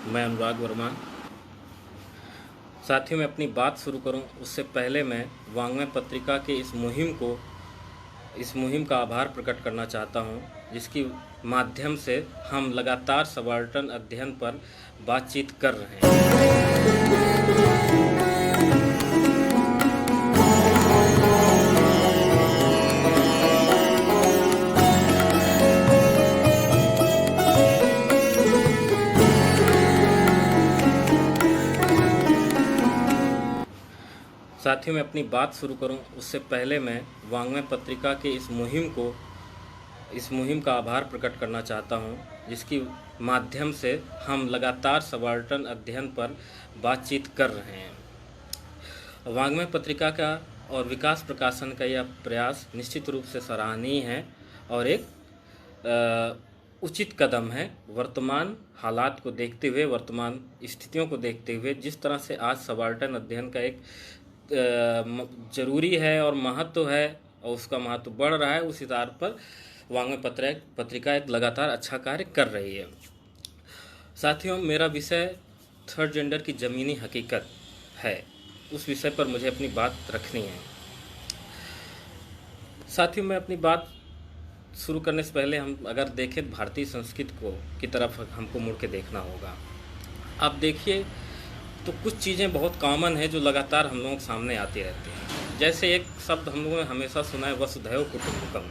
मैं अनुराग वर्मा। साथियों, मैं अपनी बात शुरू करूं उससे पहले मैं वाङ्मय पत्रिका के इस मुहिम का आभार प्रकट करना चाहता हूं, जिसकी माध्यम से हम लगातार सबाल्टर्न अध्ययन पर बातचीत कर रहे हैं। साथियों, मैं अपनी बात शुरू करूं उससे पहले मैं वाङ्मय पत्रिका के इस मुहिम का आभार प्रकट करना चाहता हूं, जिसकी माध्यम से हम लगातार सबाल्टर्न अध्ययन पर बातचीत कर रहे हैं। वाङ्मय पत्रिका का और विकास प्रकाशन का यह प्रयास निश्चित रूप से सराहनीय है और एक उचित कदम है। वर्तमान हालात को देखते हुए, वर्तमान स्थितियों को देखते हुए, जिस तरह से आज सबाल्टर्न अध्ययन का एक जरूरी है और महत्व है और उसका महत्व बढ़ रहा है, उस आधार पर वाङ्मय पत्रिका एक लगातार अच्छा कार्य कर रही है। साथियों, मेरा विषय थर्ड जेंडर की ज़मीनी हकीकत है, उस विषय पर मुझे अपनी बात रखनी है। साथियों, मैं अपनी बात शुरू करने से पहले हम अगर देखें भारतीय संस्कृति की तरफ हमको मुड़ के देखना होगा। आप देखिए तो कुछ चीज़ें बहुत कॉमन है जो लगातार हम लोगों के सामने आती रहती हैं। जैसे एक शब्द हम लोगों ने हमेशा सुना है, वसुधैव कुटुम्बकम,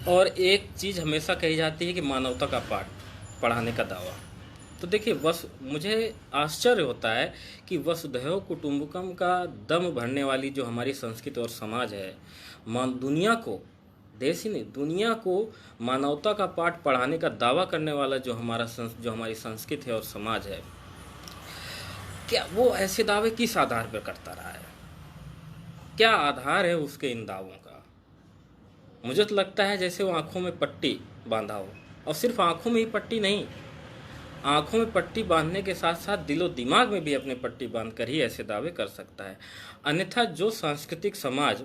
और एक चीज़ हमेशा कही जाती है कि मानवता का पाठ पढ़ाने का दावा। तो देखिए, मुझे आश्चर्य होता है कि वसुधैव कुटुम्बकम का दम भरने वाली जो हमारी संस्कृति और समाज है, दुनिया को, देश ही नहीं दुनिया को मानवता का पाठ पढ़ाने का दावा करने वाला जो हमारी संस्कृति है और समाज है, क्या वो ऐसे दावे किस आधार पर करता रहा है? क्या आधार है उसके इन दावों का? मुझे तो लगता है जैसे वो आंखों में पट्टी बांधा हो, और सिर्फ आंखों में ही पट्टी नहीं, आंखों में पट्टी बांधने के साथ साथ दिलो दिमाग में भी अपने पट्टी बांध कर ही ऐसे दावे कर सकता है। अन्यथा जो सांस्कृतिक समाज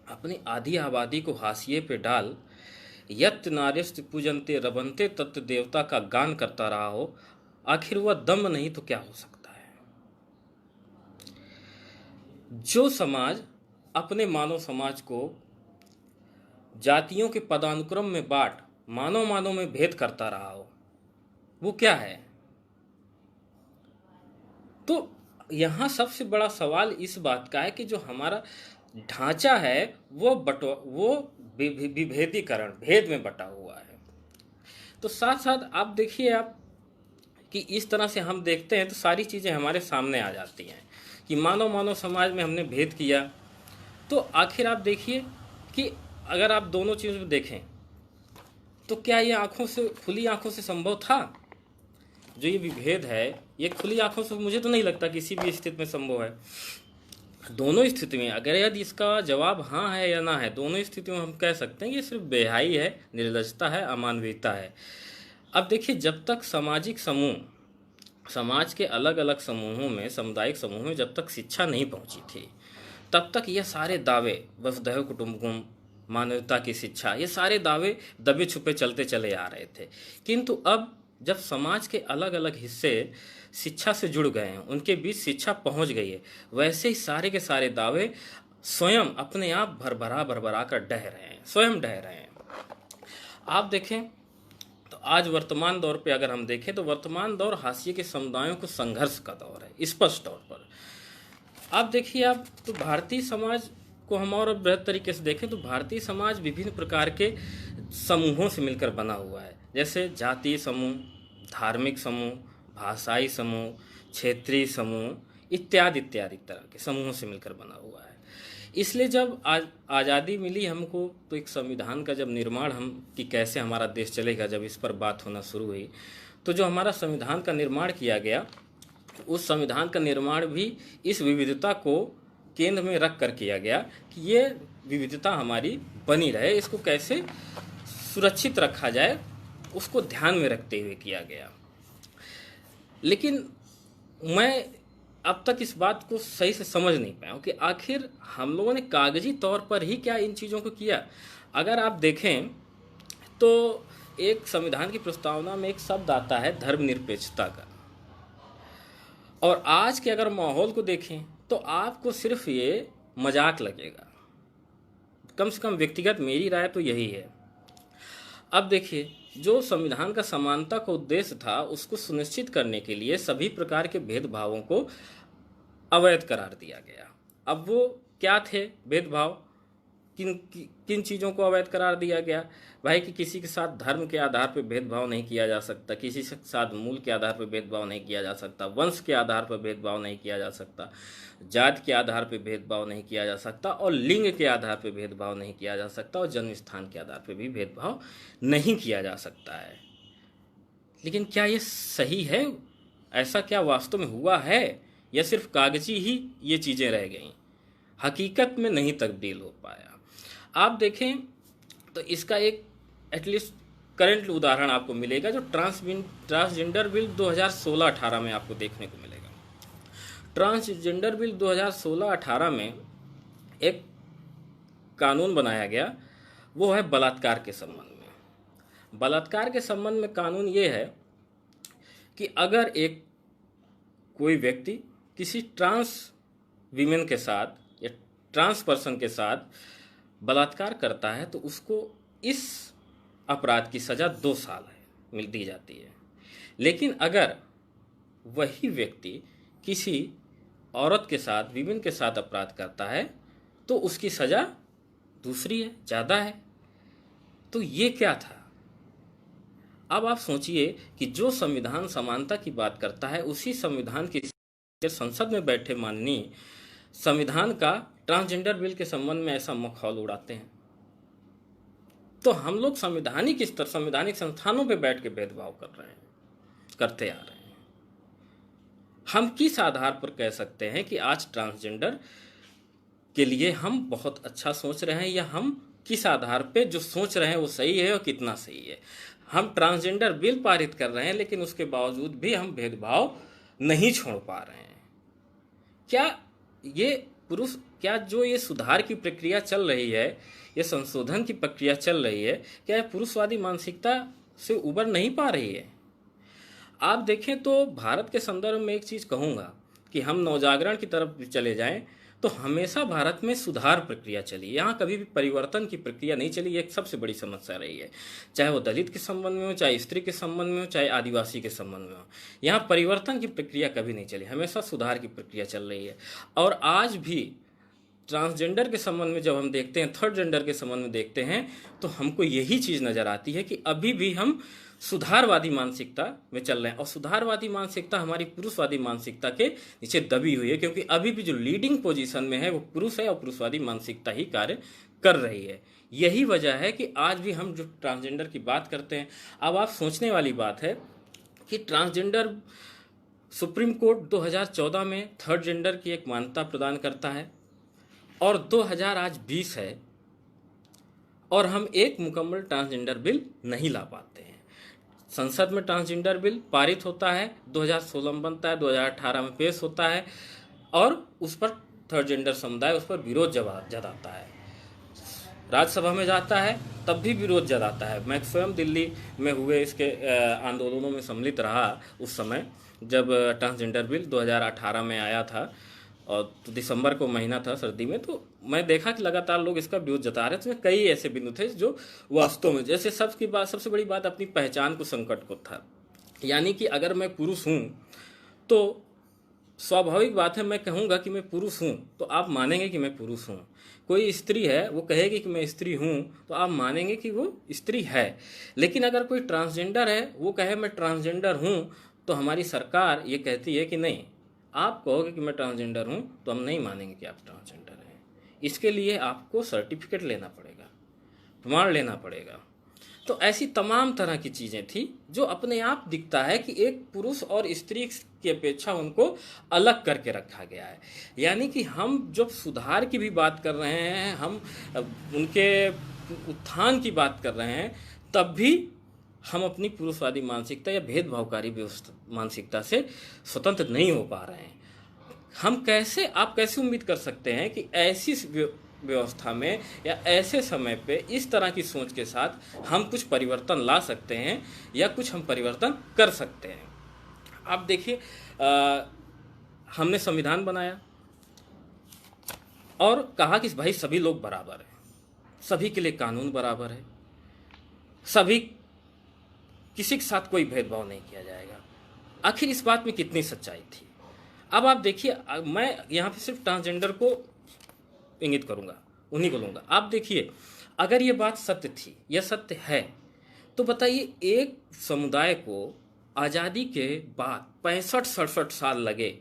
अपनी आधी आबादी को हाशिए पे डाल यत नार्यस्त पूजनते रबनते तत्व देवता का गान करता रहा हो, आखिर वह दम नहीं तो क्या हो सकता है? जो समाज अपने मानव समाज को जातियों के पदानुक्रम में बांट मानव में भेद करता रहा हो, वो क्या है? तो यहाँ सबसे बड़ा सवाल इस बात का है कि जो हमारा ढांचा है वो विभेदीकरण, भेद में बटा हुआ है। तो साथ साथ आप देखिए कि इस तरह से हम देखते हैं तो सारी चीज़ें हमारे सामने आ जाती हैं कि मानव समाज में हमने भेद किया। तो आखिर आप देखिए कि अगर आप दोनों चीज़ों को देखें तो क्या ये खुली आंखों से संभव था? जो ये विभेद है ये खुली आंखों से मुझे तो नहीं लगता किसी भी स्थिति में संभव है। दोनों स्थिति में अगर यदि इसका जवाब हाँ है या ना है, दोनों स्थितियों में हम कह सकते हैं ये सिर्फ बेहाई है, निर्लजता है, अमानवीयता है। अब देखिए, जब तक सामाजिक समूह, समाज के अलग अलग समूहों में, सामुदायिक समूहों में जब तक शिक्षा नहीं पहुंची थी, तब तक ये सारे दावे, वसुधैव कुटुम्बकम, मानवता की शिक्षा, ये सारे दावे दबे छुपे चलते चले आ रहे थे। किंतु अब जब समाज के अलग अलग हिस्से शिक्षा से जुड़ गए हैं, उनके बीच शिक्षा पहुंच गई है, वैसे ही सारे के सारे दावे स्वयं अपने आप भरभरा कर डह रहे हैं, स्वयं डह रहे हैं। आप देखें तो आज वर्तमान दौर पे अगर हम देखें तो वर्तमान दौर हाशिए के समुदायों को संघर्ष का दौर है, स्पष्ट तौर पर। आप देखिए, तो भारतीय समाज को हम और बृहद तरीके से देखें तो भारतीय समाज विभिन्न प्रकार के समूहों से मिलकर बना हुआ है, जैसे जातीय समूह, धार्मिक समूह, भाषाई समूह, क्षेत्रीय समूह इत्यादि तरह के समूहों से मिलकर बना हुआ है। इसलिए जब आज़ादी मिली हमको, तो एक संविधान का जब निर्माण कि कैसे हमारा देश चलेगा, जब इस पर बात होना शुरू हुई, तो जो हमारा संविधान का निर्माण किया गया, उस संविधान का निर्माण भी इस विविधता को केंद्र में रख कर किया गया कि ये विविधता हमारी बनी रहे, इसको कैसे सुरक्षित रखा जाए, उसको ध्यान में रखते हुए किया गया। लेकिन मैं अब तक इस बात को सही से समझ नहीं पाया हूँ कि आखिर हम लोगों ने कागजी तौर पर ही क्या इन चीज़ों को किया। अगर आप देखें तो एक संविधान की प्रस्तावना में एक शब्द आता है धर्मनिरपेक्षता का, और आज के अगर माहौल को देखें तो आपको सिर्फ ये मजाक लगेगा। कम से कम व्यक्तिगत मेरी राय तो यही है। अब देखिए, जो संविधान का समानता का उद्देश्य था उसको सुनिश्चित करने के लिए सभी प्रकार के भेदभावों को अवैध करार दिया गया। अब वो क्या थे भेदभाव, किन चीज़ों को अवैध करार दिया गया? भाई कि किसी के साथ धर्म के आधार पर भेदभाव नहीं किया जा सकता, किसी के साथ मूल के आधार पर भेदभाव नहीं किया जा सकता, वंश के आधार पर भेदभाव नहीं किया जा सकता, जाति के आधार पर भेदभाव नहीं किया जा सकता, और लिंग के आधार पर भेदभाव नहीं किया जा सकता, और जन्म स्थान के आधार पर भी भेदभाव नहीं किया जा सकता है। लेकिन क्या ये सही है? ऐसा क्या वास्तव में हुआ है, या सिर्फ कागजी ही ये चीज़ें रह गईं, हकीकत में नहीं तब्दील हो पाया? आप देखें तो इसका एक एटलीस्ट करंट उदाहरण आपको मिलेगा, जो ट्रांसजेंडर बिल 2016-18 में आपको देखने को मिलेगा। ट्रांसजेंडर बिल 2016-18 में एक कानून बनाया गया, वो है बलात्कार के संबंध में। बलात्कार के संबंध में कानून ये है कि अगर कोई व्यक्ति किसी ट्रांस वीमेन के साथ या ट्रांस पर्सन के साथ बलात्कार करता है तो उसको इस अपराध की सज़ा 2 साल है दी जाती है। लेकिन अगर वही व्यक्ति किसी औरत के साथ, वीमेन के साथ अपराध करता है तो उसकी सज़ा दूसरी है, ज़्यादा है। तो ये क्या था? अब आप सोचिए कि जो संविधान समानता की बात करता है, उसी संविधान की संसद में बैठे माननीय संविधान का ट्रांसजेंडर बिल के संबंध में ऐसा मखौल उड़ाते हैं। तो हम लोग संवैधानिक संस्थानों पे बैठ के भेदभाव करते आ रहे हैं। हम किस आधार पर कह सकते हैं कि आज ट्रांसजेंडर के लिए हम बहुत अच्छा सोच रहे हैं, या हम किस आधार पे जो सोच रहे हैं वो सही है और कितना सही है? हम ट्रांसजेंडर बिल पारित कर रहे हैं लेकिन उसके बावजूद भी हम भेदभाव नहीं छोड़ पा रहे हैं। क्या जो ये सुधार की प्रक्रिया चल रही है, ये संशोधन की प्रक्रिया चल रही है, क्या ये पुरुषवादी मानसिकता से उबर नहीं पा रही है? आप देखें तो भारत के संदर्भ में एक चीज़ कहूँगा कि हम नवजागरण की तरफ चले जाएं तो हमेशा भारत में सुधार प्रक्रिया चली, यहाँ कभी भी परिवर्तन की प्रक्रिया नहीं चली। ये एक सबसे बड़ी समस्या रही है, चाहे वो दलित के संबंध में हो, चाहे स्त्री के संबंध में हो, चाहे आदिवासी के संबंध में हो। यहाँ परिवर्तन की प्रक्रिया कभी नहीं चली, हमेशा सुधार की प्रक्रिया चल रही है। और आज भी ट्रांसजेंडर के संबंध में जब हम देखते हैं, थर्ड जेंडर के संबंध में देखते हैं, तो हमको यही चीज़ नज़र आती है कि अभी भी हम सुधारवादी मानसिकता में चल रहे हैं। और सुधारवादी मानसिकता हमारी पुरुषवादी मानसिकता के नीचे दबी हुई है, क्योंकि अभी भी जो लीडिंग पोजीशन में है वो पुरुष है और पुरुषवादी मानसिकता ही कार्य कर रही है। यही वजह है कि आज भी हम जो ट्रांसजेंडर की बात करते हैं, अब आप सोचने वाली बात है कि ट्रांसजेंडर सुप्रीम कोर्ट 2014 में थर्ड जेंडर की एक मान्यता प्रदान करता है, और 2020 है और हम एक मुकम्मल ट्रांसजेंडर बिल नहीं ला पाते हैं। संसद में ट्रांसजेंडर बिल पारित होता है, 2016 में बनता है, 2018 में पेश होता है, और उस पर थर्ड जेंडर समुदाय उस पर विरोध जताता है। राज्यसभा में जाता है तब भी विरोध जताता है। मैं स्वयं दिल्ली में हुए इसके आंदोलनों में सम्मिलित रहा उस समय, जब ट्रांसजेंडर बिल 2018 में आया था, और तो दिसंबर को महीना था, सर्दी में, तो मैं देखा कि लगातार लोग इसका विरोध जता रहे थे। कई ऐसे बिंदु थे जो वास्तव में, जैसे सबसे बड़ी बात अपनी पहचान को संकट को था। यानी कि अगर मैं पुरुष हूँ तो स्वाभाविक बात है, मैं कहूँगा कि मैं पुरुष हूँ तो आप मानेंगे कि मैं पुरुष हूँ। कोई स्त्री है, वो कहेगी कि मैं स्त्री हूँ तो आप मानेंगे कि वो स्त्री है। लेकिन अगर कोई ट्रांसजेंडर है, वो कहे मैं ट्रांसजेंडर हूँ, तो हमारी सरकार ये कहती है कि नहीं, आप कहोगे कि मैं ट्रांसजेंडर हूँ तो हम नहीं मानेंगे कि आप ट्रांसजेंडर हैं। इसके लिए आपको सर्टिफिकेट लेना पड़ेगा, प्रमाण लेना पड़ेगा। तो ऐसी तमाम तरह की चीज़ें थी जो अपने आप दिखता है कि एक पुरुष और स्त्री की अपेक्षा उनको अलग करके रखा गया है। यानी कि हम जब सुधार की भी बात कर रहे हैं, हम उनके उत्थान की बात कर रहे हैं, तब भी हम अपनी पुरुषवादी मानसिकता या भेदभावकारी मानसिकता से स्वतंत्र नहीं हो पा रहे हैं। आप कैसे उम्मीद कर सकते हैं कि ऐसी व्यवस्था में या ऐसे समय पे इस तरह की सोच के साथ हम कुछ परिवर्तन ला सकते हैं या कुछ हम परिवर्तन कर सकते हैं। आप देखिए, हमने संविधान बनाया और कहा कि भाई सभी लोग बराबर हैं, सभी के लिए कानून बराबर है, सभी किसी के साथ कोई भेदभाव नहीं किया जाएगा। आखिर इस बात में कितनी सच्चाई थी? अब आप देखिए, मैं यहाँ पे सिर्फ ट्रांसजेंडर को इंगित करूँगा, उन्हीं को लूँगा। आप देखिए, अगर ये बात सत्य थी या सत्य है तो बताइए, एक समुदाय को आज़ादी के बाद 65-67 साल लगे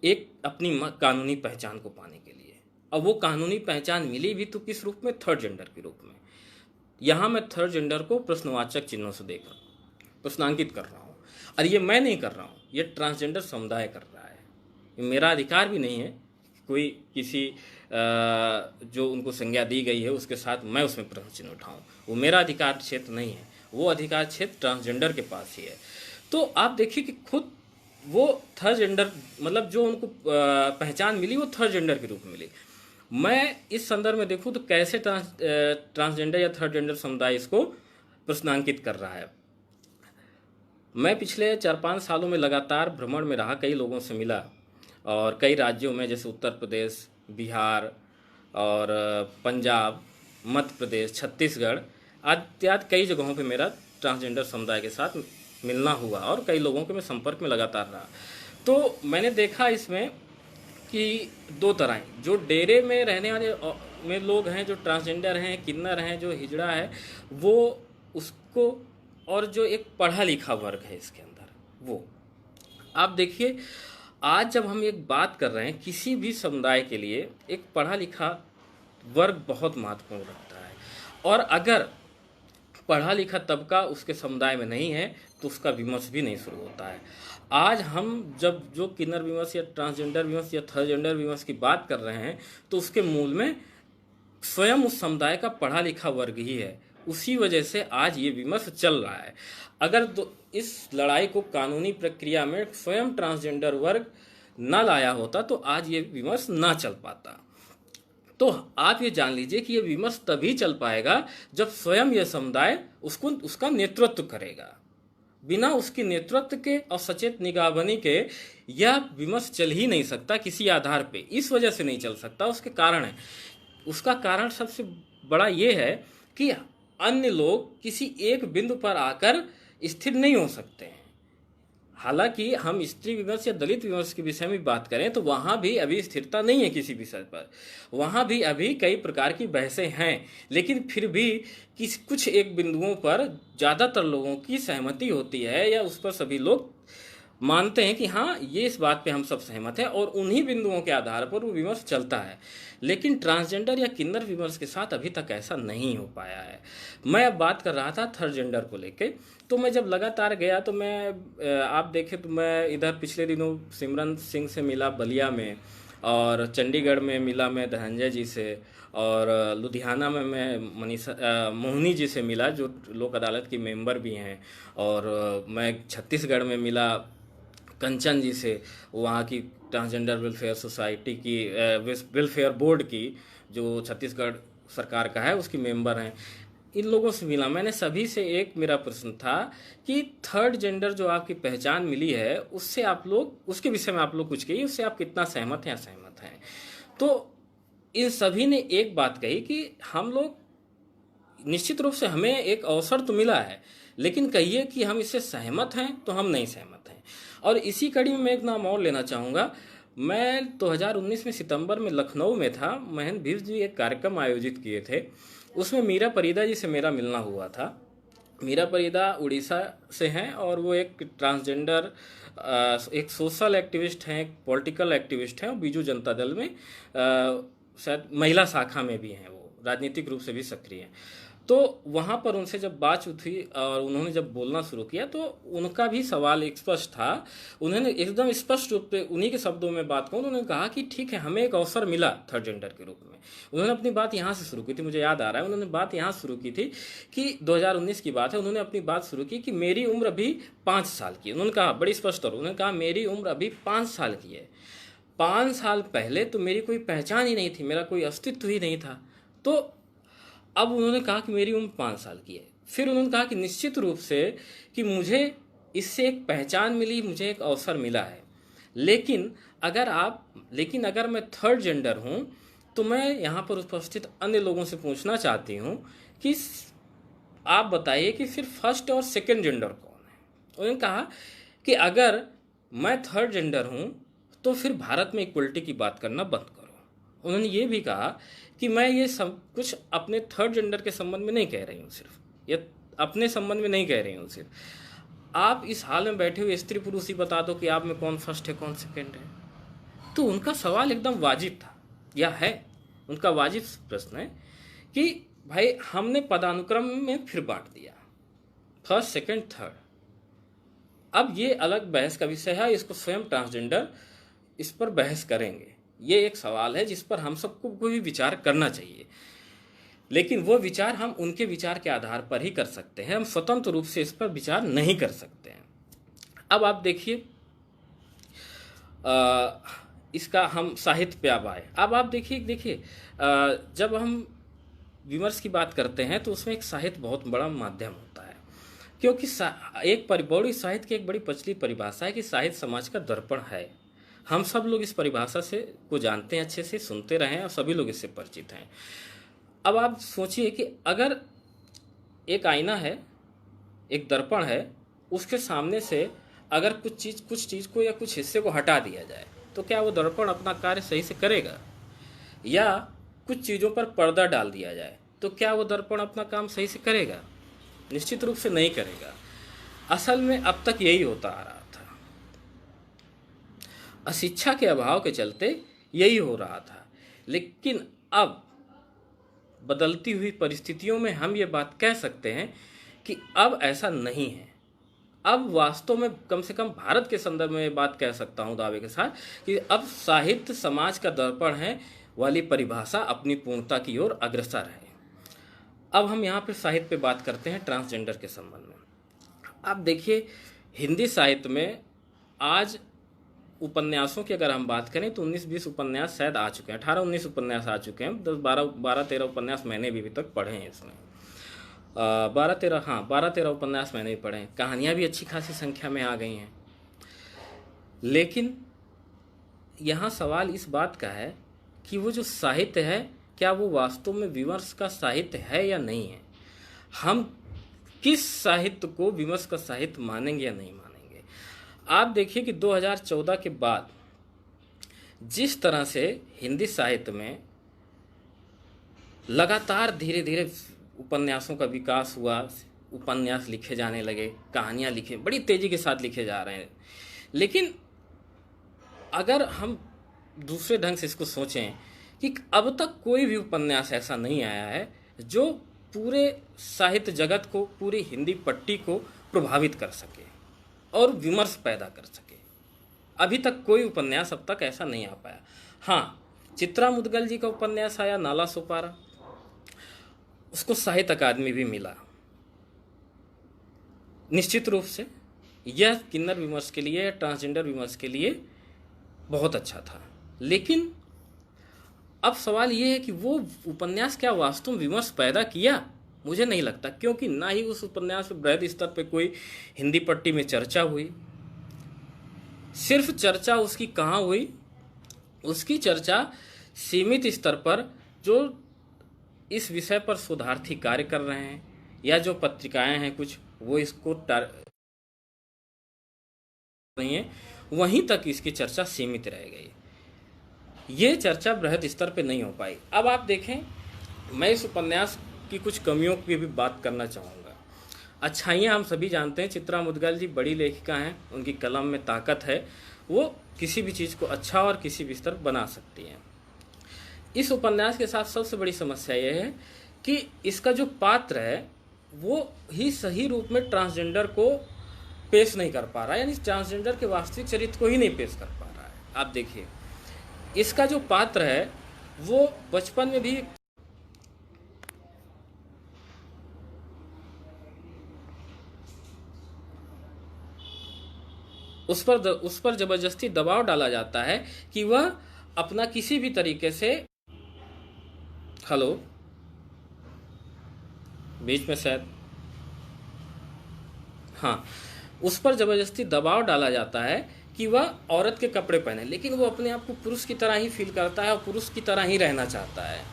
एक अपनी कानूनी पहचान को पाने के लिए। अब वो कानूनी पहचान मिली भी तो किस रूप में? थर्ड जेंडर के रूप में। यहाँ मैं थर्ड जेंडर को प्रश्नवाचक चिन्हों से देख रहा हूँ, प्रश्नांकित कर रहा हूँ। और ये मैं नहीं कर रहा हूँ, ये ट्रांसजेंडर समुदाय कर रहा है। ये मेरा अधिकार भी नहीं है कोई किसी जो उनको संज्ञा दी गई है उसके साथ मैं उसमें प्रश्न चिन्ह उठाऊँ। वो मेरा अधिकार क्षेत्र नहीं है, वो अधिकार क्षेत्र ट्रांसजेंडर के पास ही है। तो आप देखिए कि खुद वो थर्ड जेंडर, मतलब जो उनको पहचान मिली वो थर्ड जेंडर के रूप में मिली। मैं इस संदर्भ में देखूं तो कैसे ट्रांसजेंडर या थर्ड जेंडर समुदाय इसको प्रश्नांकित कर रहा है। मैं पिछले 4-5 सालों में लगातार भ्रमण में रहा, कई लोगों से मिला और कई राज्यों में जैसे उत्तर प्रदेश, बिहार और पंजाब, मध्य प्रदेश, छत्तीसगढ़ इत्यादि कई जगहों पे मेरा ट्रांसजेंडर समुदाय के साथ मिलना हुआ और कई लोगों के मैं संपर्क में लगातार रहा। तो मैंने देखा इसमें कि दो तरह हैं। जो डेरे में रहने वाले में लोग हैं, जो ट्रांसजेंडर हैं, किन्नर हैं, जो हिजड़ा है, वो उसको, और जो एक पढ़ा लिखा वर्ग है इसके अंदर, वो आप देखिए, आज जब हम एक बात कर रहे हैं किसी भी समुदाय के लिए, एक पढ़ा लिखा वर्ग बहुत महत्वपूर्ण रखता है। और अगर पढ़ा लिखा तबका उसके समुदाय में नहीं है तो उसका विमर्श भी नहीं शुरू होता है। आज हम जब जो किन्नर विमर्श या ट्रांसजेंडर विमर्श या थर्ड जेंडर विमर्श की बात कर रहे हैं तो उसके मूल में स्वयं उस समुदाय का पढ़ा लिखा वर्ग ही है। उसी वजह से आज ये विमर्श चल रहा है। अगर इस लड़ाई को कानूनी प्रक्रिया में स्वयं ट्रांसजेंडर वर्ग न लाया होता तो आज ये विमर्श ना चल पाता। तो आप ये जान लीजिए कि ये विमर्श तभी चल पाएगा जब स्वयं यह समुदाय उसका नेतृत्व करेगा। बिना उसके नेतृत्व के और सचेत निगाहबनी के यह विमर्श चल ही नहीं सकता किसी आधार पे। इस वजह से नहीं चल सकता, उसके कारण है। उसका कारण सबसे बड़ा ये है कि अन्य लोग किसी एक बिंदु पर आकर स्थिर नहीं हो सकते हैं। हालांकि हम स्त्री विमर्श या दलित विमर्श के विषय में बात करें तो वहाँ भी अभी स्थिरता नहीं है किसी विषय पर। वहाँ भी अभी कई प्रकार की बहसें हैं, लेकिन फिर भी कुछ एक बिंदुओं पर ज़्यादातर लोगों की सहमति होती है या उस पर सभी लोग मानते हैं कि हाँ, ये इस बात पे हम सब सहमत हैं और उन्हीं बिंदुओं के आधार पर वो विमर्श चलता है। लेकिन ट्रांसजेंडर या किन्नर विमर्श के साथ अभी तक ऐसा नहीं हो पाया है। मैं अब बात कर रहा था थर्ड जेंडर को लेके। तो मैं जब लगातार गया तो मैं आप देखें तो मैं इधर पिछले दिनों सिमरन सिंह से मिला बलिया में, और चंडीगढ़ में मिला मैं धनंजय जी से, और लुधियाना में मैं मोहनी जी से मिला जो लोक अदालत की मेंबर भी हैं, और मैं छत्तीसगढ़ में मिला कंचन जी से, वहाँ की ट्रांसजेंडर वेलफेयर सोसाइटी की वेलफेयर बोर्ड की जो छत्तीसगढ़ सरकार का है उसकी मेंबर हैं। इन लोगों से मिला मैंने। सभी से एक मेरा प्रश्न था कि थर्ड जेंडर जो आपकी पहचान मिली है उससे आप लोग, उसके विषय में आप लोग कुछ कहिए, उससे आप कितना सहमत हैं, असहमत हैं। तो इन सभी ने एक बात कही कि हम लोग निश्चित रूप से हमें एक अवसर तो मिला है, लेकिन कहिए कि हम इससे सहमत हैं तो हम नहीं सहमत हैं। और इसी कड़ी में मैं एक नाम और लेना चाहूँगा। मैं 2019 में सितंबर में लखनऊ में था। महेंद्र भीर जी एक कार्यक्रम आयोजित किए थे, उसमें मीरा परीदा जी से मेरा मिलना हुआ था। मीरा परीदा उड़ीसा से हैं और वो एक ट्रांसजेंडर, एक सोशल एक्टिविस्ट हैं, एक पॉलिटिकल एक्टिविस्ट हैं, और बीजू जनता दल में शायद महिला शाखा में भी हैं, वो राजनीतिक रूप से भी सक्रिय हैं। तो वहाँ पर उनसे जब बातचीत हुई और उन्होंने जब बोलना शुरू किया तो उनका भी सवाल एक स्पष्ट था। उन्होंने एकदम स्पष्ट रूप से उन्हीं के शब्दों में बात कहूँ, उन्होंने कहा कि ठीक है, हमें एक अवसर मिला थर्ड जेंडर के रूप में। उन्होंने अपनी बात यहाँ से शुरू की थी, मुझे याद आ रहा है, उन्होंने बात यहाँ शुरू की थी कि 2019 की बात है। उन्होंने अपनी बात शुरू की कि मेरी उम्र अभी 5 साल की है। उन्होंने कहा बड़ी स्पष्ट, और उन्होंने कहा मेरी उम्र अभी 5 साल की है, 5 साल पहले तो मेरी कोई पहचान ही नहीं थी, मेरा कोई अस्तित्व ही नहीं था। तो अब उन्होंने कहा कि मेरी उम्र 5 साल की है। फिर उन्होंने कहा कि निश्चित रूप से कि मुझे इससे एक पहचान मिली, मुझे एक अवसर मिला है। लेकिन अगर मैं थर्ड जेंडर हूँ तो मैं यहाँ पर उपस्थित अन्य लोगों से पूछना चाहती हूँ कि आप बताइए कि फिर फर्स्ट और सेकंड जेंडर कौन है। उन्होंने कहा कि अगर मैं थर्ड जेंडर हूँ तो फिर भारत में इक्वलिटी की बात करना बंद करो। उन्होंने ये भी कहा कि मैं ये सब कुछ अपने थर्ड जेंडर के संबंध में नहीं कह रही हूँ, सिर्फ ये अपने संबंध में नहीं कह रही हूँ सिर्फ, आप इस हाल में बैठे हुए स्त्री पुरुष ही बता दो कि आप में कौन फर्स्ट है कौन सेकंड है। तो उनका सवाल एकदम वाजिब था, या है उनका वाजिब प्रश्न है कि भाई हमने पदानुक्रम में फिर बांट दिया, फर्स्ट सेकंड थर्ड। अब ये अलग बहस का विषय है, इसको स्वयं ट्रांसजेंडर इस पर बहस करेंगे। ये एक सवाल है जिस पर हम सबको कोई विचार करना चाहिए, लेकिन वो विचार हम उनके विचार के आधार पर ही कर सकते हैं, हम स्वतंत्र रूप से इस पर विचार नहीं कर सकते हैं। अब आप देखिए, इसका हम साहित्य पे अब आए। अब आप देखिए जब हम विमर्श की बात करते हैं तो उसमें एक साहित्य बहुत बड़ा माध्यम होता है, क्योंकि एक बड़ी साहित्य की एक बड़ी प्रचलित परिभाषा है कि साहित्य समाज का दर्पण है। हम सब लोग इस परिभाषा से को जानते हैं, अच्छे से सुनते रहे हैं और सभी लोग इससे परिचित हैं। अब आप सोचिए कि अगर एक आईना है, एक दर्पण है, उसके सामने से अगर कुछ चीज़ को या कुछ हिस्से को हटा दिया जाए तो क्या वो दर्पण अपना कार्य सही से करेगा? या कुछ चीज़ों पर पर्दा डाल दिया जाए तो क्या वो दर्पण अपना काम सही से करेगा? निश्चित रूप से नहीं करेगा। असल में अब तक यही होता आ रहा था, अशिक्षा के अभाव के चलते यही हो रहा था। लेकिन अब बदलती हुई परिस्थितियों में हम ये बात कह सकते हैं कि अब ऐसा नहीं है। अब वास्तव में कम से कम भारत के संदर्भ में ये बात कह सकता हूँ दावे के साथ कि अब साहित्य समाज का दर्पण है वाली परिभाषा अपनी पूर्णता की ओर अग्रसर है। अब हम यहाँ पर साहित्य पे बात करते हैं ट्रांसजेंडर के संबंध में। आप देखिए, हिंदी साहित्य में आज उपन्यासों की अगर हम बात करें तो 19-20 उपन्यास शायद आ चुके हैं, 18-19 उपन्यास आ चुके हैं। 12-13 उपन्यास मैंने भी अभी तक पढ़े हैं इसमें, 12-13 उपन्यास मैंने भी पढ़े हैं। कहानियाँ भी अच्छी खासी संख्या में आ गई हैं। लेकिन यहाँ सवाल इस बात का है कि वो जो साहित्य है क्या वो वास्तव में विमर्श का साहित्य है या नहीं है। हम किस साहित्य को विमर्श का साहित्य मानेंगे या नहीं मानेंगे। आप देखिए कि 2014 के बाद जिस तरह से हिंदी साहित्य में लगातार धीरे धीरे उपन्यासों का विकास हुआ, उपन्यास लिखे जाने लगे, कहानियाँ लिखे बड़ी तेज़ी के साथ लिखे जा रहे हैं। लेकिन अगर हम दूसरे ढंग से इसको सोचें कि अब तक कोई भी उपन्यास ऐसा नहीं आया है जो पूरे साहित्य जगत को, पूरी हिंदी पट्टी को प्रभावित कर सके और विमर्श पैदा कर सके। अभी तक कोई उपन्यास अब तक ऐसा नहीं आ पाया। हाँ, चित्रा मुदगल जी का उपन्यास आया नाला सोपारा, उसको साहित्य अकादमी भी मिला। निश्चित रूप से यह किन्नर विमर्श के लिए, ट्रांसजेंडर विमर्श के लिए बहुत अच्छा था। लेकिन अब सवाल ये है कि वो उपन्यास क्या वास्तव में विमर्श पैदा किया? मुझे नहीं लगता, क्योंकि ना ही उस उपन्यास पर बृहद स्तर पे कोई हिंदी पट्टी में चर्चा हुई। सिर्फ चर्चा उसकी कहाँ हुई? उसकी चर्चा सीमित स्तर पर जो इस विषय पर शोधार्थी कार्य कर रहे हैं या जो पत्रिकाएं हैं कुछ, वो इसको नहीं है, वहीं तक इसकी चर्चा सीमित रह गई। ये चर्चा बृहद स्तर पे नहीं हो पाई। अब आप देखें, मैं इस उपन्यास की कुछ कमियों की भी बात करना चाहूँगा। अच्छाइयाँ हम सभी जानते हैं, चित्रा मुदगल जी बड़ी लेखिका हैं, उनकी कलम में ताकत है, वो किसी भी चीज़ को अच्छा और किसी भी स्तर बना सकती हैं। इस उपन्यास के साथ सबसे बड़ी समस्या यह है कि इसका जो पात्र है वो ही सही रूप में ट्रांसजेंडर को पेश नहीं कर पा रहा है, यानी ट्रांसजेंडर के वास्तविक चरित्र को ही नहीं पेश कर पा रहा है। आप देखिए, इसका जो पात्र है वो बचपन में भी उस पर जबरदस्ती दबाव डाला जाता है कि वह अपना किसी भी तरीके से, हेलो, बीच में शायद, हाँ, उस पर जबरदस्ती दबाव डाला जाता है कि वह औरत के कपड़े पहने, लेकिन वो अपने आप को पुरुष की तरह ही फील करता है और पुरुष की तरह ही रहना चाहता है।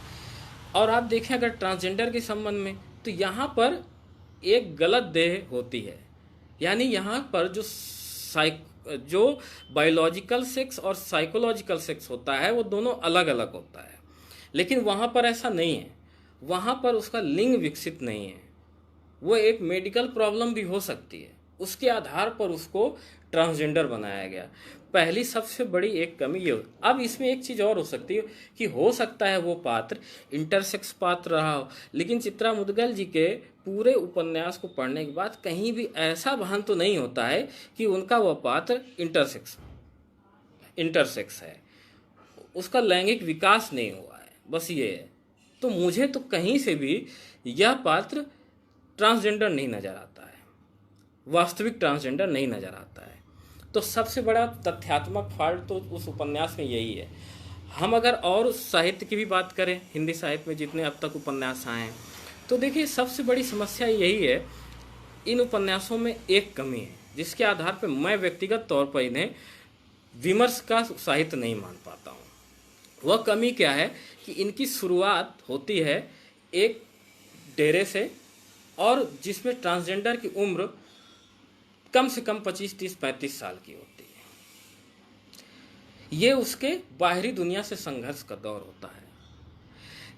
और आप देखें अगर ट्रांसजेंडर के संबंध में, तो यहाँ पर एक गलत देह होती है, यानी यहाँ पर जो बायोलॉजिकल सेक्स और साइकोलॉजिकल सेक्स होता है वो दोनों अलग अलग होता है, लेकिन वहाँ पर ऐसा नहीं है। वहाँ पर उसका लिंग विकसित नहीं है, वो एक मेडिकल प्रॉब्लम भी हो सकती है, उसके आधार पर उसको ट्रांसजेंडर बनाया गया। पहली सबसे बड़ी एक कमी ये। अब इसमें एक चीज़ और हो सकती है कि हो सकता है वो पात्र इंटरसेक्स पात्र रहा हो, लेकिन चित्रा मुदगल जी के पूरे उपन्यास को पढ़ने के बाद कहीं भी ऐसा भान तो नहीं होता है कि उनका वह पात्र इंटरसेक्स है, उसका लैंगिक विकास नहीं हुआ है, बस ये है। तो मुझे तो कहीं से भी यह पात्र ट्रांसजेंडर नहीं नज़र आता है, वास्तविक ट्रांसजेंडर नहीं नज़र आता है। तो सबसे बड़ा तथ्यात्मक फॉल्ट तो उस उपन्यास में यही है। हम अगर और साहित्य की भी बात करें, हिंदी साहित्य में जितने अब तक उपन्यास आए हैं, तो देखिए सबसे बड़ी समस्या यही है, इन उपन्यासों में एक कमी है जिसके आधार पर मैं व्यक्तिगत तौर पर इन्हें विमर्श का साहित्य नहीं मान पाता हूँ। वह कमी क्या है कि इनकी शुरुआत होती है एक डेरे से, और जिसमें ट्रांसजेंडर की उम्र कम से कम 25, 30, 35 साल की होती है। ये उसके बाहरी दुनिया से संघर्ष का दौर होता है।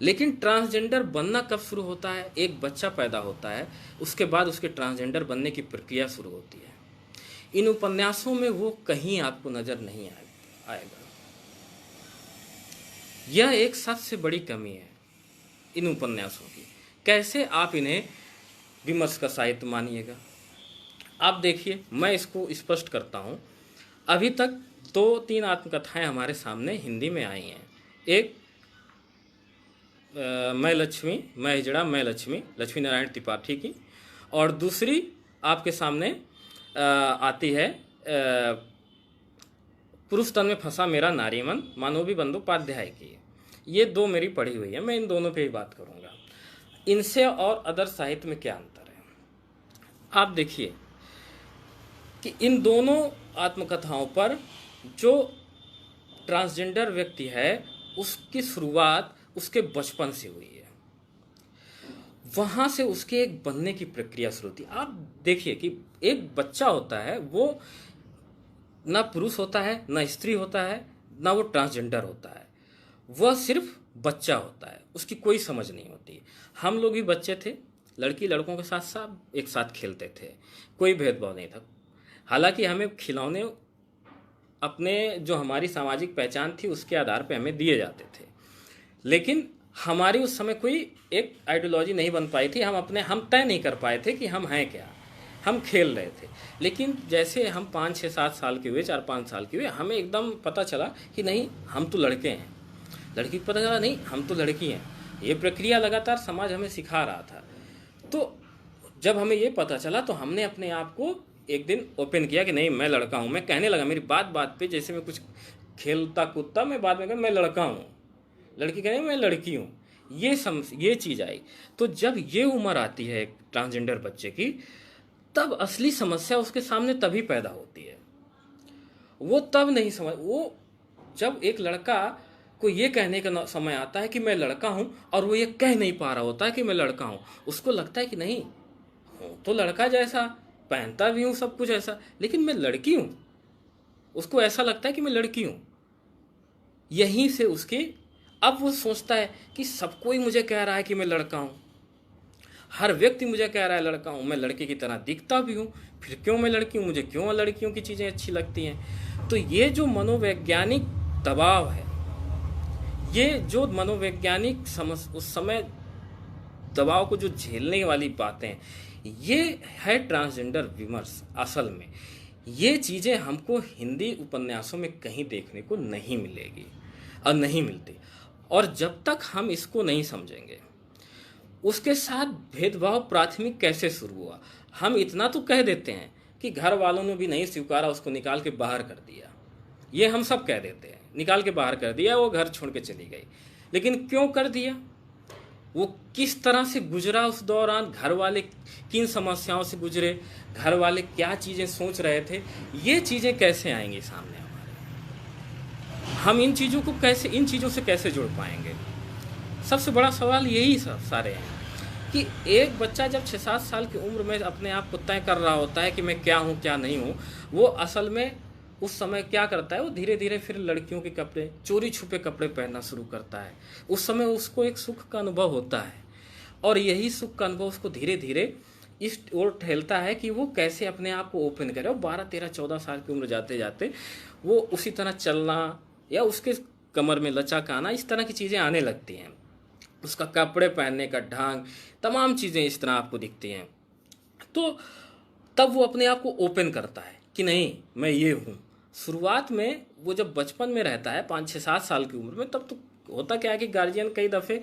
लेकिन ट्रांसजेंडर बनना कब शुरू होता है? एक बच्चा पैदा होता है, उसके बाद उसके ट्रांसजेंडर बनने की प्रक्रिया शुरू होती है। इन उपन्यासों में वो कहीं आपको नजर नहीं आएगा। यह एक सबसे बड़ी कमी है इन उपन्यासों की। कैसे आप इन्हें विमर्श का साहित्य मानिएगा? आप देखिए, मैं इसको स्पष्ट करता हूँ। अभी तक 2-3 आत्मकथाएं हमारे सामने हिंदी में आई हैं। एक मैं लक्ष्मी, लक्ष्मी नारायण त्रिपाठी की, और दूसरी आपके सामने आती है पुरुष तन में फंसा मेरा नारी मन, मानवी बंदोपाध्याय की। ये 2 मेरी पढ़ी हुई है, मैं इन दोनों पे ही बात करूँगा। इनसे और अदर साहित्य में क्या अंतर है? आप देखिए कि इन दोनों आत्मकथाओं पर जो ट्रांसजेंडर व्यक्ति है उसकी शुरुआत उसके बचपन से हुई है, वहाँ से उसके एक बनने की प्रक्रिया शुरू होती है। आप देखिए कि एक बच्चा होता है, वो ना पुरुष होता है, ना स्त्री होता है, ना वो ट्रांसजेंडर होता है, वह सिर्फ बच्चा होता है, उसकी कोई समझ नहीं होती। हम लोग भी बच्चे थे, लड़की लड़कों के साथ साथ एक साथ खेलते थे, कोई भेदभाव नहीं था। हालांकि हमें खिलौने अपने जो हमारी सामाजिक पहचान थी उसके आधार पर हमें दिए जाते थे, लेकिन हमारी उस समय कोई एक आइडियोलॉजी नहीं बन पाई थी। हम तय नहीं कर पाए थे कि हम हैं क्या, हम खेल रहे थे। लेकिन जैसे हम 5, 6, 7 साल के हुए, 4, 5 साल के हुए, हमें एकदम पता चला कि नहीं, हम तो लड़के हैं। लड़की को पता चला नहीं, हम तो लड़की हैं। ये प्रक्रिया लगातार समाज हमें सिखा रहा था। तो जब हमें ये पता चला तो हमने अपने आप को एक दिन ओपन किया कि नहीं, मैं लड़का हूँ। मैं कहने लगा, मेरी बात बात पे जैसे मैं कुछ खेलता कूदता, मैं बाद में कहूँ मैं लड़का हूँ, लड़की कहने मैं लड़की हूँ। ये चीज़ आई। तो जब ये उम्र आती है एक ट्रांसजेंडर बच्चे की, तब असली समस्या उसके सामने तभी पैदा होती है। वो तब नहीं समझ, वो जब एक लड़का को ये कहने का समय आता है कि मैं लड़का हूँ, और वो ये कह नहीं पा रहा होता है कि मैं लड़का हूँ, उसको लगता है कि नहीं, हूँ तो लड़का जैसा, पहनता भी हूँ सब कुछ ऐसा, लेकिन मैं लड़की हूँ। उसको ऐसा लगता है कि मैं लड़की हूँ। यहीं से उसकी, अब वो सोचता है कि सब कोई मुझे कह रहा है कि मैं लड़का हूँ, हर व्यक्ति मुझे कह रहा है लड़का हूँ, मैं लड़के की तरह दिखता भी हूँ, फिर क्यों मैं लड़की हूँ? मुझे क्यों लड़कियों की चीज़ें अच्छी लगती हैं? तो ये जो मनोवैज्ञानिक दबाव है, ये जो मनोवैज्ञानिक उस समय दबाव को जो झेलने वाली बातें, ये है ट्रांसजेंडर विमर्श। असल में ये चीज़ें हमको हिंदी उपन्यासों में कहीं देखने को नहीं मिलेगी और नहीं मिलती। और जब तक हम इसको नहीं समझेंगे, उसके साथ भेदभाव प्राथमिक कैसे शुरू हुआ, हम इतना तो कह देते हैं कि घर वालों ने भी नहीं स्वीकारा, उसको निकाल के बाहर कर दिया। ये हम सब कह देते हैं, निकाल के बाहर कर दिया, वो घर छोड़ के चली गई। लेकिन क्यों कर दिया, वो किस तरह से गुजरा उस दौरान, घर वाले किन समस्याओं से गुजरे, घर वाले क्या चीज़ें सोच रहे थे, ये चीज़ें कैसे आएंगी सामने हमारे, हम इन चीज़ों से कैसे जुड़ पाएंगे। सबसे बड़ा सवाल यही सब सारे हैं कि एक बच्चा जब 6-7 साल की उम्र में अपने आप को तय कर रहा होता है कि मैं क्या हूँ क्या नहीं हूँ, वो असल में उस समय क्या करता है, वो धीरे धीरे फिर लड़कियों के कपड़े, चोरी छुपे कपड़े पहनना शुरू करता है। उस समय उसको एक सुख का अनुभव होता है, और यही सुख का अनुभव उसको धीरे धीरे इस ओर ठेलता है कि वो कैसे अपने आप को ओपन करे। और 12-13-14 साल की उम्र जाते जाते वो उसी तरह चलना या उसके कमर में लचक आना, इस तरह की चीज़ें आने लगती हैं। उसका कपड़े पहनने का ढंग, तमाम चीज़ें इस तरह आपको दिखती हैं। तो तब वो अपने आप को ओपन करता है कि नहीं मैं ये हूँ। शुरुआत में वो जब बचपन में रहता है 5-6-7 साल की उम्र में, तब तो होता क्या है कि गार्जियन कई दफ़े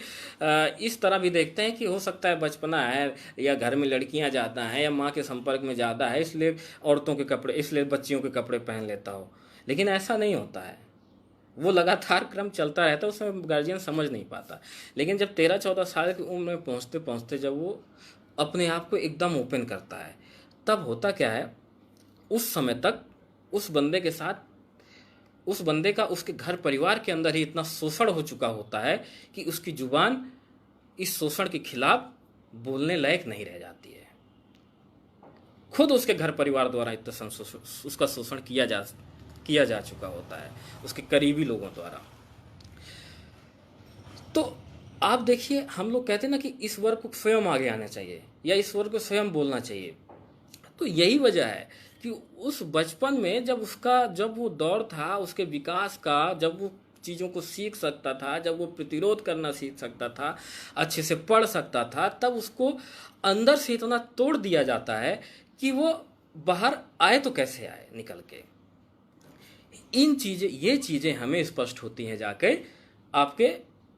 इस तरह भी देखते हैं कि हो सकता है बचपना है, या घर में लड़कियां ज़्यादा हैं, या माँ के संपर्क में ज़्यादा है, इसलिए औरतों के कपड़े, इसलिए बच्चियों के कपड़े पहन लेता हो। लेकिन ऐसा नहीं होता है, वो लगातार क्रम चलता रहता है, उसमें गार्जियन समझ नहीं पाता। लेकिन जब 13-14 साल की उम्र में पहुँचते पहुँचते जब वो अपने आप को एकदम ओपन करता है, तब होता क्या है, उस समय तक उस बंदे के साथ, उस बंदे का उसके घर परिवार के अंदर ही इतना शोषण हो चुका होता है कि उसकी जुबान इस शोषण के खिलाफ बोलने लायक नहीं रह जाती है। खुद उसके घर परिवार द्वारा इतना उसका शोषण किया जा चुका होता है, उसके करीबी लोगों द्वारा। तो आप देखिए, हम लोग कहते हैं ना कि इस वर्ग को स्वयं आगे आना चाहिए, या इस वर्ग को स्वयं बोलना चाहिए। तो यही वजह है कि उस बचपन में जब वो दौर था उसके विकास का, जब वो चीज़ों को सीख सकता था, जब वो प्रतिरोध करना सीख सकता था, अच्छे से पढ़ सकता था, तब उसको अंदर से इतना तोड़ दिया जाता है कि वो बाहर आए तो कैसे आए निकल के। ये चीज़ें हमें स्पष्ट होती हैं जाके आपके,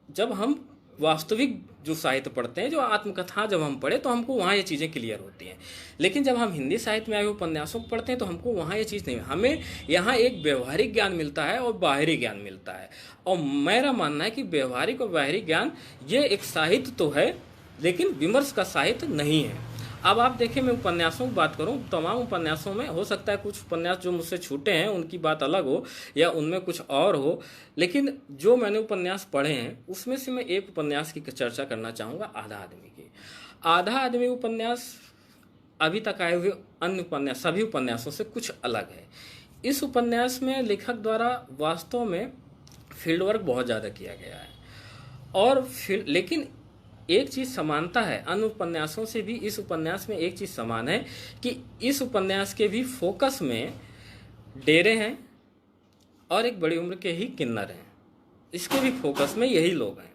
जब हम वास्तविक जो साहित्य पढ़ते हैं, जो आत्मकथा जब हम पढ़े, तो हमको वहाँ ये चीज़ें क्लियर होती हैं। लेकिन जब हम हिंदी साहित्य में आए हुए उपन्यासों को पढ़ते हैं तो हमको वहाँ ये चीज़ नहीं, हमें यहाँ एक व्यवहारिक ज्ञान मिलता है और बाहरी ज्ञान मिलता है। और मेरा मानना है कि व्यवहारिक और बाहरी ज्ञान ये एक साहित्य तो है, लेकिन विमर्श का साहित्य नहीं है। अब आप देखें, मैं उपन्यासों की बात करूं, तमाम उपन्यासों में हो सकता है कुछ उपन्यास जो मुझसे छूटे हैं उनकी बात अलग हो, या उनमें कुछ और हो, लेकिन जो मैंने उपन्यास पढ़े हैं उसमें से मैं एक उपन्यास की चर्चा करना चाहूँगा, आधा आदमी की। आधा आदमी उपन्यास अभी तक आए हुए अन्य उपन्यास, सभी उपन्यासों से कुछ अलग है। इस उपन्यास में लेखक द्वारा वास्तव में फील्ड वर्क बहुत ज़्यादा किया गया है, और लेकिन एक चीज़ समानता है अन्य उपन्यासों से भी, इस उपन्यास में एक चीज़ समान है कि इस उपन्यास के भी फोकस में डेरे हैं और एक बड़ी उम्र के ही किन्नर हैं। इसके भी फोकस में यही लोग हैं,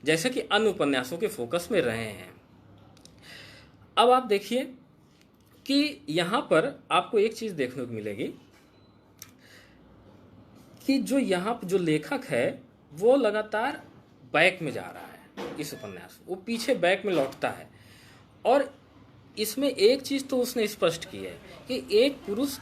जैसे कि अन्य उपन्यासों के फोकस में रहे हैं। अब आप देखिए कि यहाँ पर आपको एक चीज़ देखने को मिलेगी कि यहाँ जो लेखक है वो लगातार बैक में जा रहा है। इस उपन्यास वो पीछे बैक में लौटता है, और इसमें एक चीज़ तो उसने स्पष्ट की है कि एक पुरुष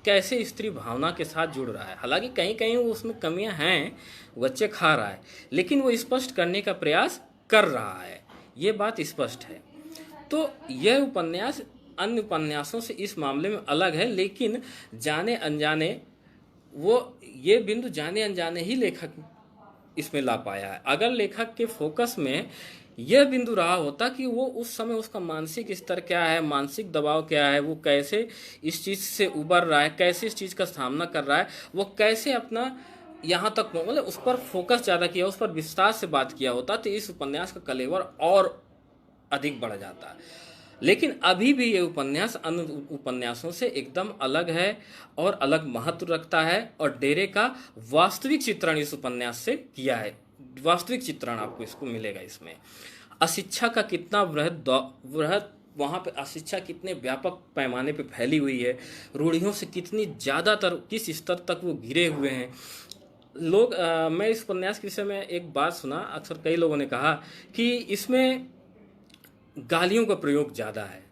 कैसे स्त्री भावना के साथ जुड़ रहा है। हालांकि कहीं कहीं उसमें कमियां हैं, बच्चे खा रहा है, लेकिन वो स्पष्ट करने का प्रयास कर रहा है, ये बात स्पष्ट है। तो यह उपन्यास अन्य उपन्यासों से इस मामले में अलग है, लेकिन जाने अनजाने ये बिंदु जाने अनजाने ही लेखक इसमें ला पाया है। अगर लेखक के फोकस में यह बिंदु रहा होता कि वो उस समय उसका मानसिक स्तर क्या है, मानसिक दबाव क्या है, वो कैसे इस चीज़ से उबर रहा है, कैसे इस चीज़ का सामना कर रहा है, वो कैसे अपना यहाँ तक, मतलब उस पर फोकस ज़्यादा किया, उस पर विस्तार से बात किया होता, तो इस उपन्यास का कलेवर और अधिक बढ़ जाता। लेकिन अभी भी ये उपन्यास अन्य उपन्यासों से एकदम अलग है और अलग महत्व रखता है, और डेरे का वास्तविक चित्रण इस उपन्यास से किया है। वास्तविक चित्रण आपको इसको मिलेगा इसमें। अशिक्षा का कितना वृहद वहाँ पे अशिक्षा कितने व्यापक पैमाने पे फैली हुई है, रूढ़ियों से कितनी ज़्यादातर किस स्तर तक वो घिरे हुए हैं लोग। मैं इस उपन्यास के विषय में एक बात सुना, अक्सर कई लोगों ने कहा कि इसमें गालियों का प्रयोग ज़्यादा है।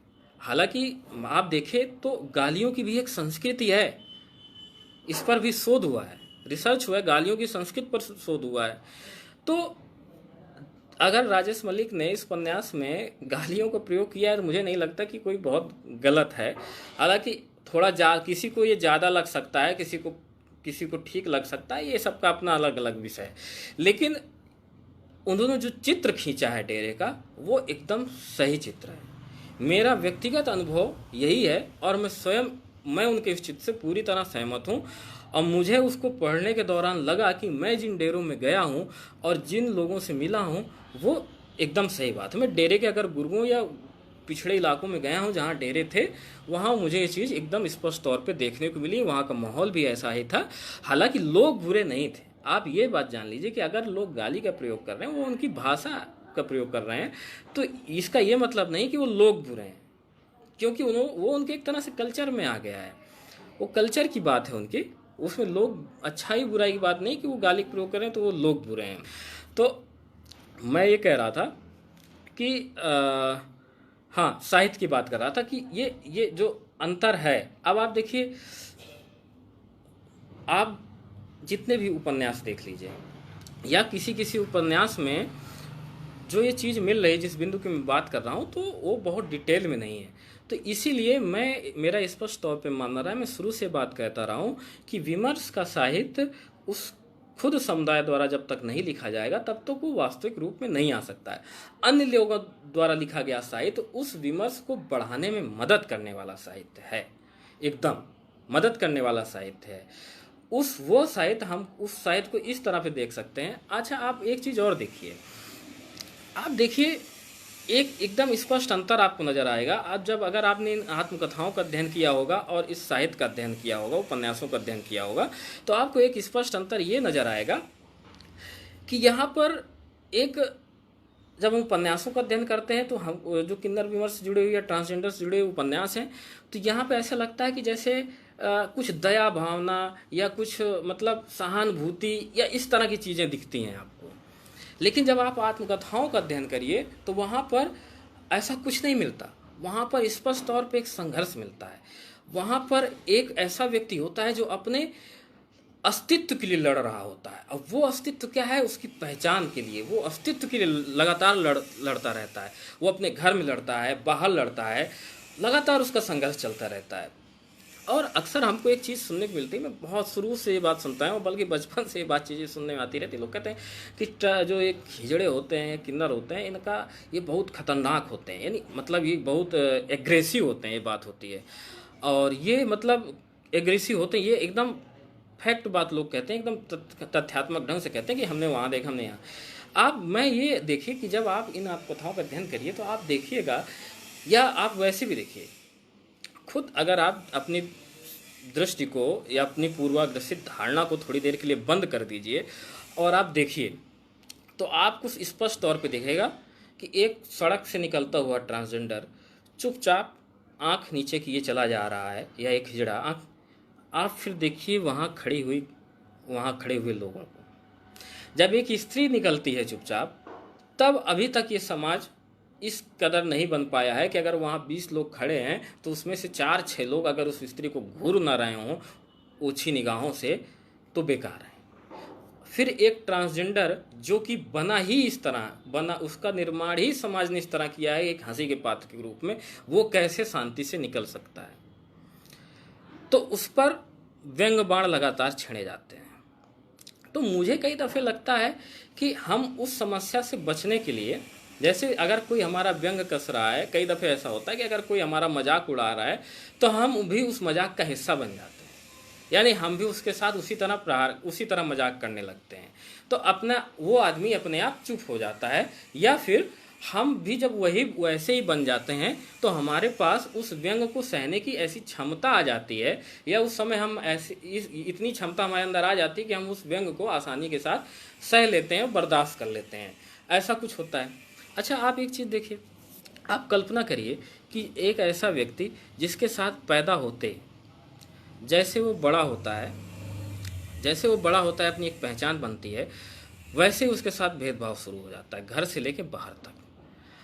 हालांकि आप देखें तो गालियों की भी एक संस्कृति है, इस पर भी शोध हुआ है, रिसर्च हुआ है, गालियों की संस्कृति पर शोध हुआ है। तो अगर राजेश मलिक ने इस उपन्यास में गालियों का प्रयोग किया है तो मुझे नहीं लगता कि कोई बहुत गलत है। हालांकि थोड़ा किसी को ये ज़्यादा लग सकता है, किसी को ठीक लग सकता है, ये सबका अपना अलग अलग विषय है। लेकिन उन्होंने जो चित्र खींचा है डेरे का, वो एकदम सही चित्र है। मेरा व्यक्तिगत अनुभव यही है और मैं उनके इस चित्र से पूरी तरह सहमत हूँ। और मुझे उसको पढ़ने के दौरान लगा कि मैं जिन डेरों में गया हूँ और जिन लोगों से मिला हूँ वो एकदम सही बात है। मैं डेरे के अगर गुर्गों या पिछड़े इलाकों में गया हूँ जहाँ डेरे थे, वहाँ मुझे ये चीज़ एकदम स्पष्ट तौर पे देखने को मिली। वहाँ का माहौल भी ऐसा ही था। हालांकि लोग बुरे नहीं थे। आप ये बात जान लीजिए कि अगर लोग गाली का प्रयोग कर रहे हैं, वो उनकी भाषा का प्रयोग कर रहे हैं, तो इसका ये मतलब नहीं कि वो लोग बुरे हैं, क्योंकि वो उनके एक तरह से कल्चर में आ गया है। वो कल्चर की बात है उनकी, उसमें लोग अच्छाई बुराई की बात नहीं कि वो गाली प्रयोग करें तो वो लोग बुरे हैं। तो मैं ये कह रहा था कि हाँ, साहित्य की बात कर रहा था कि ये जो अंतर है। अब आप देखिए, आप जितने भी उपन्यास देख लीजिए या किसी किसी उपन्यास में जो ये चीज़ मिल रही है, जिस बिंदु की मैं बात कर रहा हूँ, तो वो बहुत डिटेल में नहीं है। तो इसीलिए मेरा स्पष्ट तौर पे मानना रहा है, मैं शुरू से बात कहता रहा हूँ कि विमर्श का साहित्य उस खुद समुदाय द्वारा जब तक नहीं लिखा जाएगा तब तक वो वास्तविक रूप में नहीं आ सकता है। अन्य लोगों द्वारा लिखा गया साहित्य उस विमर्श को बढ़ाने में मदद करने वाला साहित्य है, एकदम मदद करने वाला साहित्य है। वो साहित्य, हम उस साहित्य को इस तरह पे देख सकते हैं। अच्छा, आप एक चीज़ और देखिए, आप देखिए एक एकदम स्पष्ट अंतर आपको नजर आएगा। अगर आपने इन आत्मकथाओं का अध्ययन किया होगा और इस साहित्य का अध्ययन किया होगा, उपन्यासों का अध्ययन किया होगा, तो आपको एक स्पष्ट अंतर ये नजर आएगा कि यहाँ पर जब हम उपन्यासों का अध्ययन करते हैं तो हम जो किन्नर विमर्श से जुड़े हुए या ट्रांसजेंडर से जुड़े हुए उपन्यास हैं, तो यहाँ पे ऐसा लगता है कि जैसे कुछ दया भावना या कुछ मतलब सहानुभूति या इस तरह की चीज़ें दिखती हैं आपको। लेकिन जब आप आत्मकथाओं का अध्ययन करिए तो वहाँ पर ऐसा कुछ नहीं मिलता। वहाँ पर स्पष्ट तौर पे एक संघर्ष मिलता है। वहाँ पर एक ऐसा व्यक्ति होता है जो अपने अस्तित्व के लिए लड़ रहा होता है। अब वो अस्तित्व क्या है, उसकी पहचान के लिए, वो अस्तित्व के लिए लगातार लड़ता रहता है। वो अपने घर में लड़ता है, बाहर लड़ता है, लगातार उसका संघर्ष चलता रहता है। और अक्सर हमको एक चीज़ सुनने को मिलती है, मैं बहुत शुरू से ये बात सुनता हूँ, बल्कि बचपन से ये बात चीज़ें सुनने में आती रहती है। लोग कहते हैं कि जो एक हिजड़े होते हैं, किन्नर होते हैं, इनका ये बहुत खतरनाक होते हैं, यानी मतलब ये बहुत एग्रेसिव होते हैं, ये बात होती है। और ये मतलब एग्रेसिव होते हैं, ये एकदम फैक्ट बात लोग कहते हैं, एकदम तथ्यात्मक ढंग से कहते हैं कि हमने वहाँ देखा, हमने यहाँ। आप मैं ये देखिए कि जब आप इन आत्मकथाओं का अध्ययन करिए तो आप देखिएगा, या आप वैसे भी देखिए खुद, अगर आप अपनी दृष्टि को या अपनी पूर्वाग्रसित धारणा को थोड़ी देर के लिए बंद कर दीजिए और आप देखिए, तो आपको स्पष्ट तौर पे दिखेगा कि एक सड़क से निकलता हुआ ट्रांसजेंडर चुपचाप आंख नीचे किए चला जा रहा है, या एक हिजड़ा आप फिर देखिए वहाँ खड़े हुए लोगों को। जब एक स्त्री निकलती है चुपचाप, तब अभी तक ये समाज इस कदर नहीं बन पाया है कि अगर वहाँ 20 लोग खड़े हैं तो उसमें से 4-6 लोग अगर उस स्त्री को घूर ना रहे हों ओछी निगाहों से, तो बेकार है। फिर एक ट्रांसजेंडर जो कि बना ही इस तरह, उसका निर्माण ही समाज ने इस तरह किया है एक हंसी के पात्र के रूप में, वो कैसे शांति से निकल सकता है? तो उस पर व्यंग बाण लगातार छिड़े जाते हैं। तो मुझे कई दफ़े लगता है कि हम उस समस्या से बचने के लिए, जैसे अगर कोई हमारा व्यंग कस रहा है, कई दफ़े ऐसा होता है कि अगर कोई हमारा मजाक उड़ा रहा है तो हम भी उस मजाक का हिस्सा बन जाते हैं, यानी हम भी उसके साथ उसी तरह मजाक करने लगते हैं। तो वो आदमी अपने आप चुप हो जाता है, या फिर हम भी जब वैसे ही बन जाते हैं तो हमारे पास उस व्यंग को सहने की ऐसी क्षमता आ जाती है, या उस समय हम इतनी क्षमता हमारे अंदर आ जाती है कि हम उस व्यंग को आसानी के साथ सह लेते हैं, बर्दाश्त कर लेते हैं। ऐसा कुछ होता है। अच्छा, आप एक चीज़ देखिए, आप कल्पना करिए कि एक ऐसा व्यक्ति जिसके साथ पैदा होते जैसे वो बड़ा होता है, अपनी एक पहचान बनती है, वैसे ही उसके साथ भेदभाव शुरू हो जाता है। घर से लेकर बाहर तक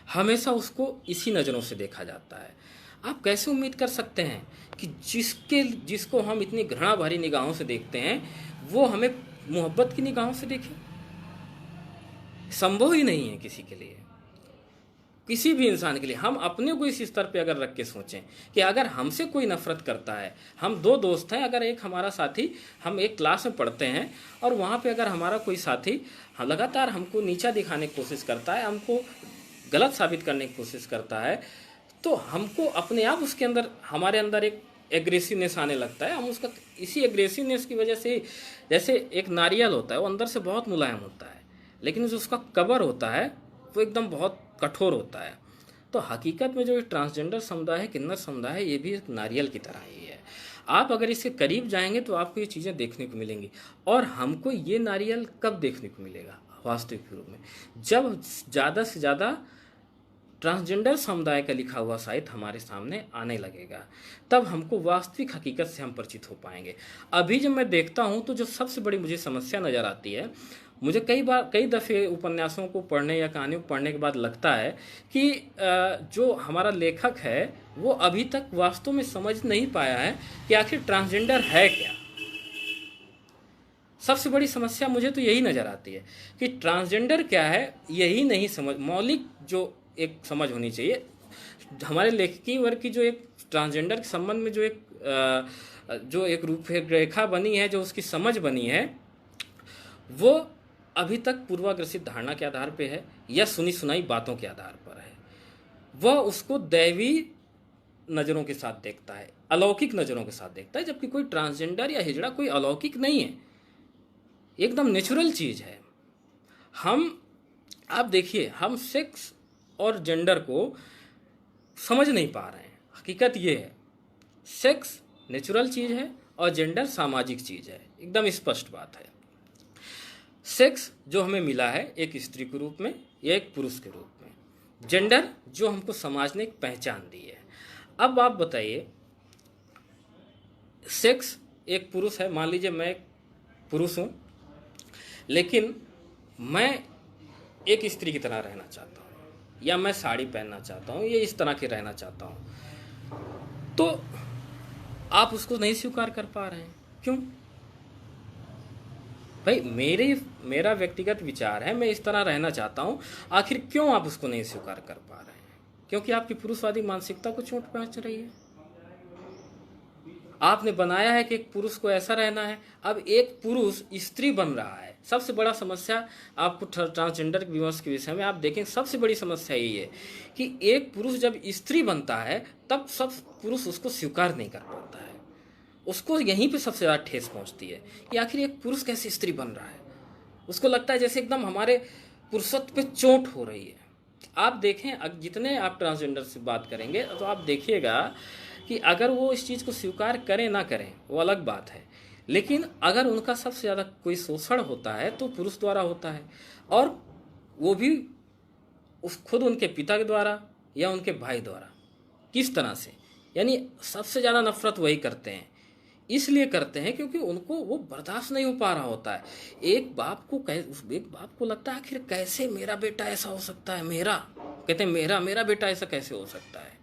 हमेशा उसको इसी नज़रों से देखा जाता है। आप कैसे उम्मीद कर सकते हैं कि जिसको हम इतनी घृणा भरी निगाहों से देखते हैं वो हमें मोहब्बत की निगाहों से देखे? संभव ही नहीं है किसी के लिए, किसी भी इंसान के लिए। हम अपने को इस स्तर पे अगर रख के सोचें कि अगर हमसे कोई नफरत करता है, हम दो दोस्त हैं, अगर एक हमारा साथी, हम एक क्लास में पढ़ते हैं और वहाँ पे अगर हमारा कोई साथी लगातार हमको नीचा दिखाने की कोशिश करता है, हमको गलत साबित करने की कोशिश करता है, तो हमको अपने आप उसके अंदर, हमारे अंदर एक एग्रेसिवनेस आने लगता है। हम उसका इसी एग्रेसिवनेस की वजह से, जैसे एक नारियल होता है वो अंदर से बहुत मुलायम होता है, लेकिन जो उसका कवर होता है वो एकदम बहुत कठोर होता है। तो हकीकत में जो ट्रांसजेंडर समुदाय है, किन्नर समुदाय है, ये भी एक नारियल की तरह ही है। आप अगर इसके करीब जाएंगे तो आपको ये चीज़ें देखने को मिलेंगी। और हमको ये नारियल कब देखने को मिलेगा वास्तविक रूप में? जब ज़्यादा से ज़्यादा ट्रांसजेंडर समुदाय का लिखा हुआ साहित्य हमारे सामने आने लगेगा, तब हमको वास्तविक हकीकत से हम परिचित हो पाएंगे। अभी जब मैं देखता हूँ तो जो सबसे बड़ी मुझे समस्या नज़र आती है, मुझे कई दफ़े उपन्यासों को पढ़ने या कहानियों को पढ़ने के बाद लगता है कि जो हमारा लेखक है वो अभी तक वास्तव में समझ नहीं पाया है कि आखिर ट्रांसजेंडर है क्या। सबसे बड़ी समस्या मुझे तो यही नज़र आती है कि ट्रांसजेंडर क्या है, यही नहीं समझ। मौलिक जो एक समझ होनी चाहिए हमारे लेखकीय वर्ग की, जो एक ट्रांसजेंडर के संबंध में जो एक रूपरेखा बनी है, जो उसकी समझ बनी है, वो अभी तक पूर्वाग्रसित धारणा के आधार पे है या सुनी सुनाई बातों के आधार पर है। वह उसको दैवी नज़रों के साथ देखता है, अलौकिक नज़रों के साथ देखता है, जबकि कोई ट्रांसजेंडर या हिजड़ा कोई अलौकिक नहीं है, एकदम नेचुरल चीज़ है। आप देखिए, हम सेक्स और जेंडर को समझ नहीं पा रहे हैं। हकीकत ये है, सेक्स नेचुरल चीज़ है और जेंडर सामाजिक चीज़ है, एकदम स्पष्ट बात है। सेक्स जो हमें मिला है एक स्त्री के रूप में या एक पुरुष के रूप में, जेंडर जो हमको समाज ने एक पहचान दी है। अब आप बताइए, सेक्स एक पुरुष है, मान लीजिए मैं एक पुरुष हूँ, लेकिन मैं एक स्त्री की तरह रहना चाहता हूँ, या मैं साड़ी पहनना चाहता हूँ, ये इस तरह के रहना चाहता हूँ, तो आप उसको नहीं स्वीकार कर पा रहे हैं। क्यों भाई? मेरा व्यक्तिगत विचार है, मैं इस तरह रहना चाहता हूँ, आखिर क्यों आप उसको नहीं स्वीकार कर पा रहे हैं? क्योंकि आपकी पुरुषवादी मानसिकता को चोट पहुंच रही है। आपने बनाया है कि एक पुरुष को ऐसा रहना है, अब एक पुरुष स्त्री बन रहा है। सबसे बड़ा समस्या आपको ट्रांसजेंडर विमर्श के विषय में आप देखें, सबसे बड़ी समस्या यही है कि एक पुरुष जब स्त्री बनता है तब सब पुरुष उसको स्वीकार नहीं कर पाता है। उसको यहीं पे सबसे ज़्यादा ठेस पहुंचती है कि आखिर एक पुरुष कैसे स्त्री बन रहा है। उसको लगता है जैसे एकदम हमारे पुरुषत्व पे चोट हो रही है। आप देखें, जितने आप ट्रांसजेंडर से बात करेंगे तो आप देखिएगा कि अगर वो इस चीज़ को स्वीकार करें ना करें वो अलग बात है, लेकिन अगर उनका सबसे ज़्यादा कोई शोषण होता है तो पुरुष द्वारा होता है, और वो भी खुद उनके पिता के द्वारा या उनके भाई द्वारा। किस तरह से? यानी सबसे ज़्यादा नफरत वही करते हैं, इसलिए करते हैं क्योंकि उनको वो बर्दाश्त नहीं हो पा रहा होता है। एक बाप को लगता है आखिर कैसे मेरा बेटा ऐसा हो सकता है, कहते हैं मेरा बेटा ऐसा कैसे हो सकता है।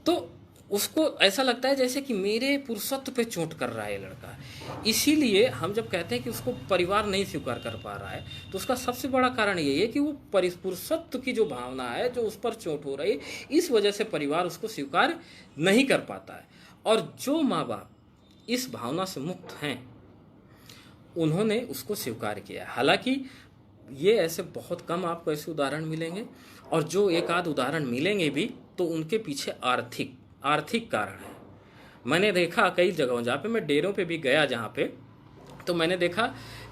तो उसको ऐसा लगता है जैसे कि मेरे पुरुषत्व पे चोट कर रहा है लड़का। इसीलिए हम जब कहते हैं कि उसको परिवार नहीं स्वीकार कर पा रहा है, तो उसका सबसे बड़ा कारण यही है कि वो पुरुषत्व की जो भावना है जो उस पर चोट हो रही है, इस वजह से परिवार उसको स्वीकार नहीं कर पाता है। और जो माँ बाप इस भावना से मुक्त हैं उन्होंने उसको स्वीकार किया। हालांकि ये ऐसे बहुत कम आपको ऐसे उदाहरण मिलेंगे, और जो एक आध उदाहरण मिलेंगे भी तो उनके पीछे आर्थिक कारण है। मैंने देखा कई जगहों, जहाँ पे मैं डेरों पे भी गया जहाँ पे, तो मैंने देखा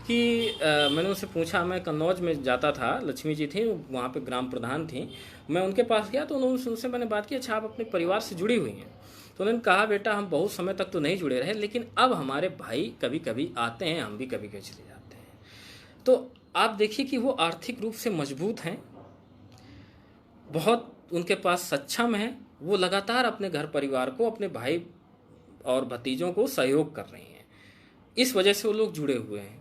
कि मैंने उनसे पूछा, मैं कन्नौज में जाता था, लक्ष्मी जी थी वहाँ पे, ग्राम प्रधान थी, मैं उनके पास गया तो उनसे मैंने बात की, अच्छा आप अपने परिवार से जुड़ी हुई हैं? तो उन्होंने कहा, बेटा हम बहुत समय तक तो नहीं जुड़े रहे, लेकिन अब हमारे भाई कभी कभी आते हैं, हम भी कभी कभी चले जाते हैं। तो आप देखिए कि वो आर्थिक रूप से मजबूत हैं, बहुत उनके पास सक्षम है, वो लगातार अपने घर परिवार को, अपने भाई और भतीजों को सहयोग कर रही हैं, इस वजह से वो लोग जुड़े हुए हैं।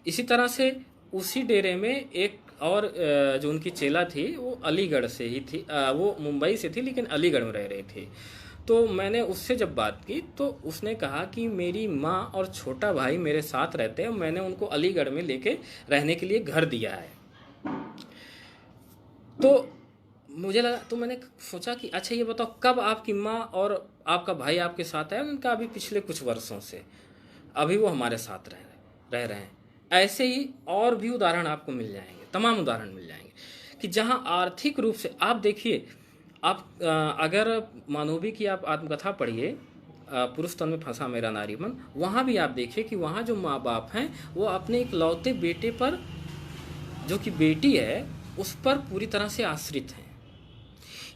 इसी तरह से उसी डेरे में एक और जो उनकी चेला थी वो अलीगढ़ से ही थी, वो मुंबई से थी लेकिन अलीगढ़ में रह रही थी। तो मैंने उससे जब बात की तो उसने कहा कि मेरी माँ और छोटा भाई मेरे साथ रहते हैं, मैंने उनको अलीगढ़ में लेके रहने के लिए घर दिया है। तो मुझे लगा, तो मैंने सोचा कि अच्छा ये बताओ कब आपकी माँ और आपका भाई आपके साथ है? उनका अभी पिछले कुछ वर्षों से, अभी वो हमारे साथ रह रहे हैं। ऐसे ही और भी उदाहरण आपको मिल जाएंगे, तमाम उदाहरण मिल जाएंगे कि जहाँ आर्थिक रूप से आप देखिए, आप अगर मानवी की आप आत्मकथा पढ़िए, पुरुष तन में फंसा मेरा नारी मन, वहाँ भी आप देखिए कि वहाँ जो माँ बाप हैं वो अपने इकलौते बेटे पर, जो कि बेटी है, उस पर पूरी तरह से आश्रित हैं।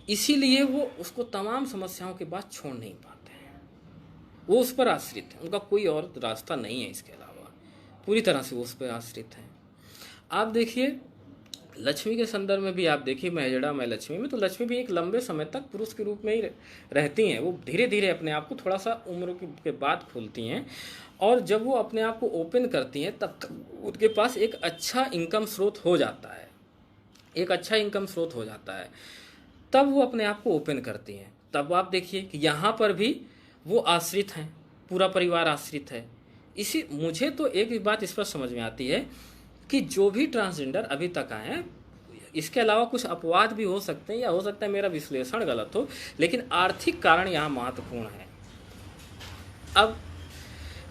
इसीलिए वो उसको तमाम समस्याओं के बाद छोड़ नहीं पाते हैं। वो उस पर आश्रित है, उनका कोई और रास्ता नहीं है इसके अलावा, पूरी तरह से वो उस पर आश्रित हैं। आप देखिए लक्ष्मी के संदर्भ में भी आप देखिए, मेहजड़ा में लक्ष्मी में, तो लक्ष्मी भी एक लंबे समय तक पुरुष के रूप में ही रहती हैं। वो धीरे धीरे अपने आप को थोड़ा सा उम्र के बाद खोलती हैं, और जब वो अपने आप को ओपन करती हैं तब तक उनके पास एक अच्छा इनकम स्रोत हो जाता है, एक अच्छा इनकम स्रोत हो जाता है। तब वो अपने आप को ओपन करती हैं। तब आप देखिए कि यहाँ पर भी वो आश्रित हैं, पूरा परिवार आश्रित है। इसी मुझे तो एक बात इस पर समझ में आती है कि जो भी ट्रांसजेंडर अभी तक आए हैं, इसके अलावा कुछ अपवाद भी हो सकते हैं, या हो सकता है मेरा विश्लेषण गलत हो, लेकिन आर्थिक कारण यहाँ महत्वपूर्ण है। अब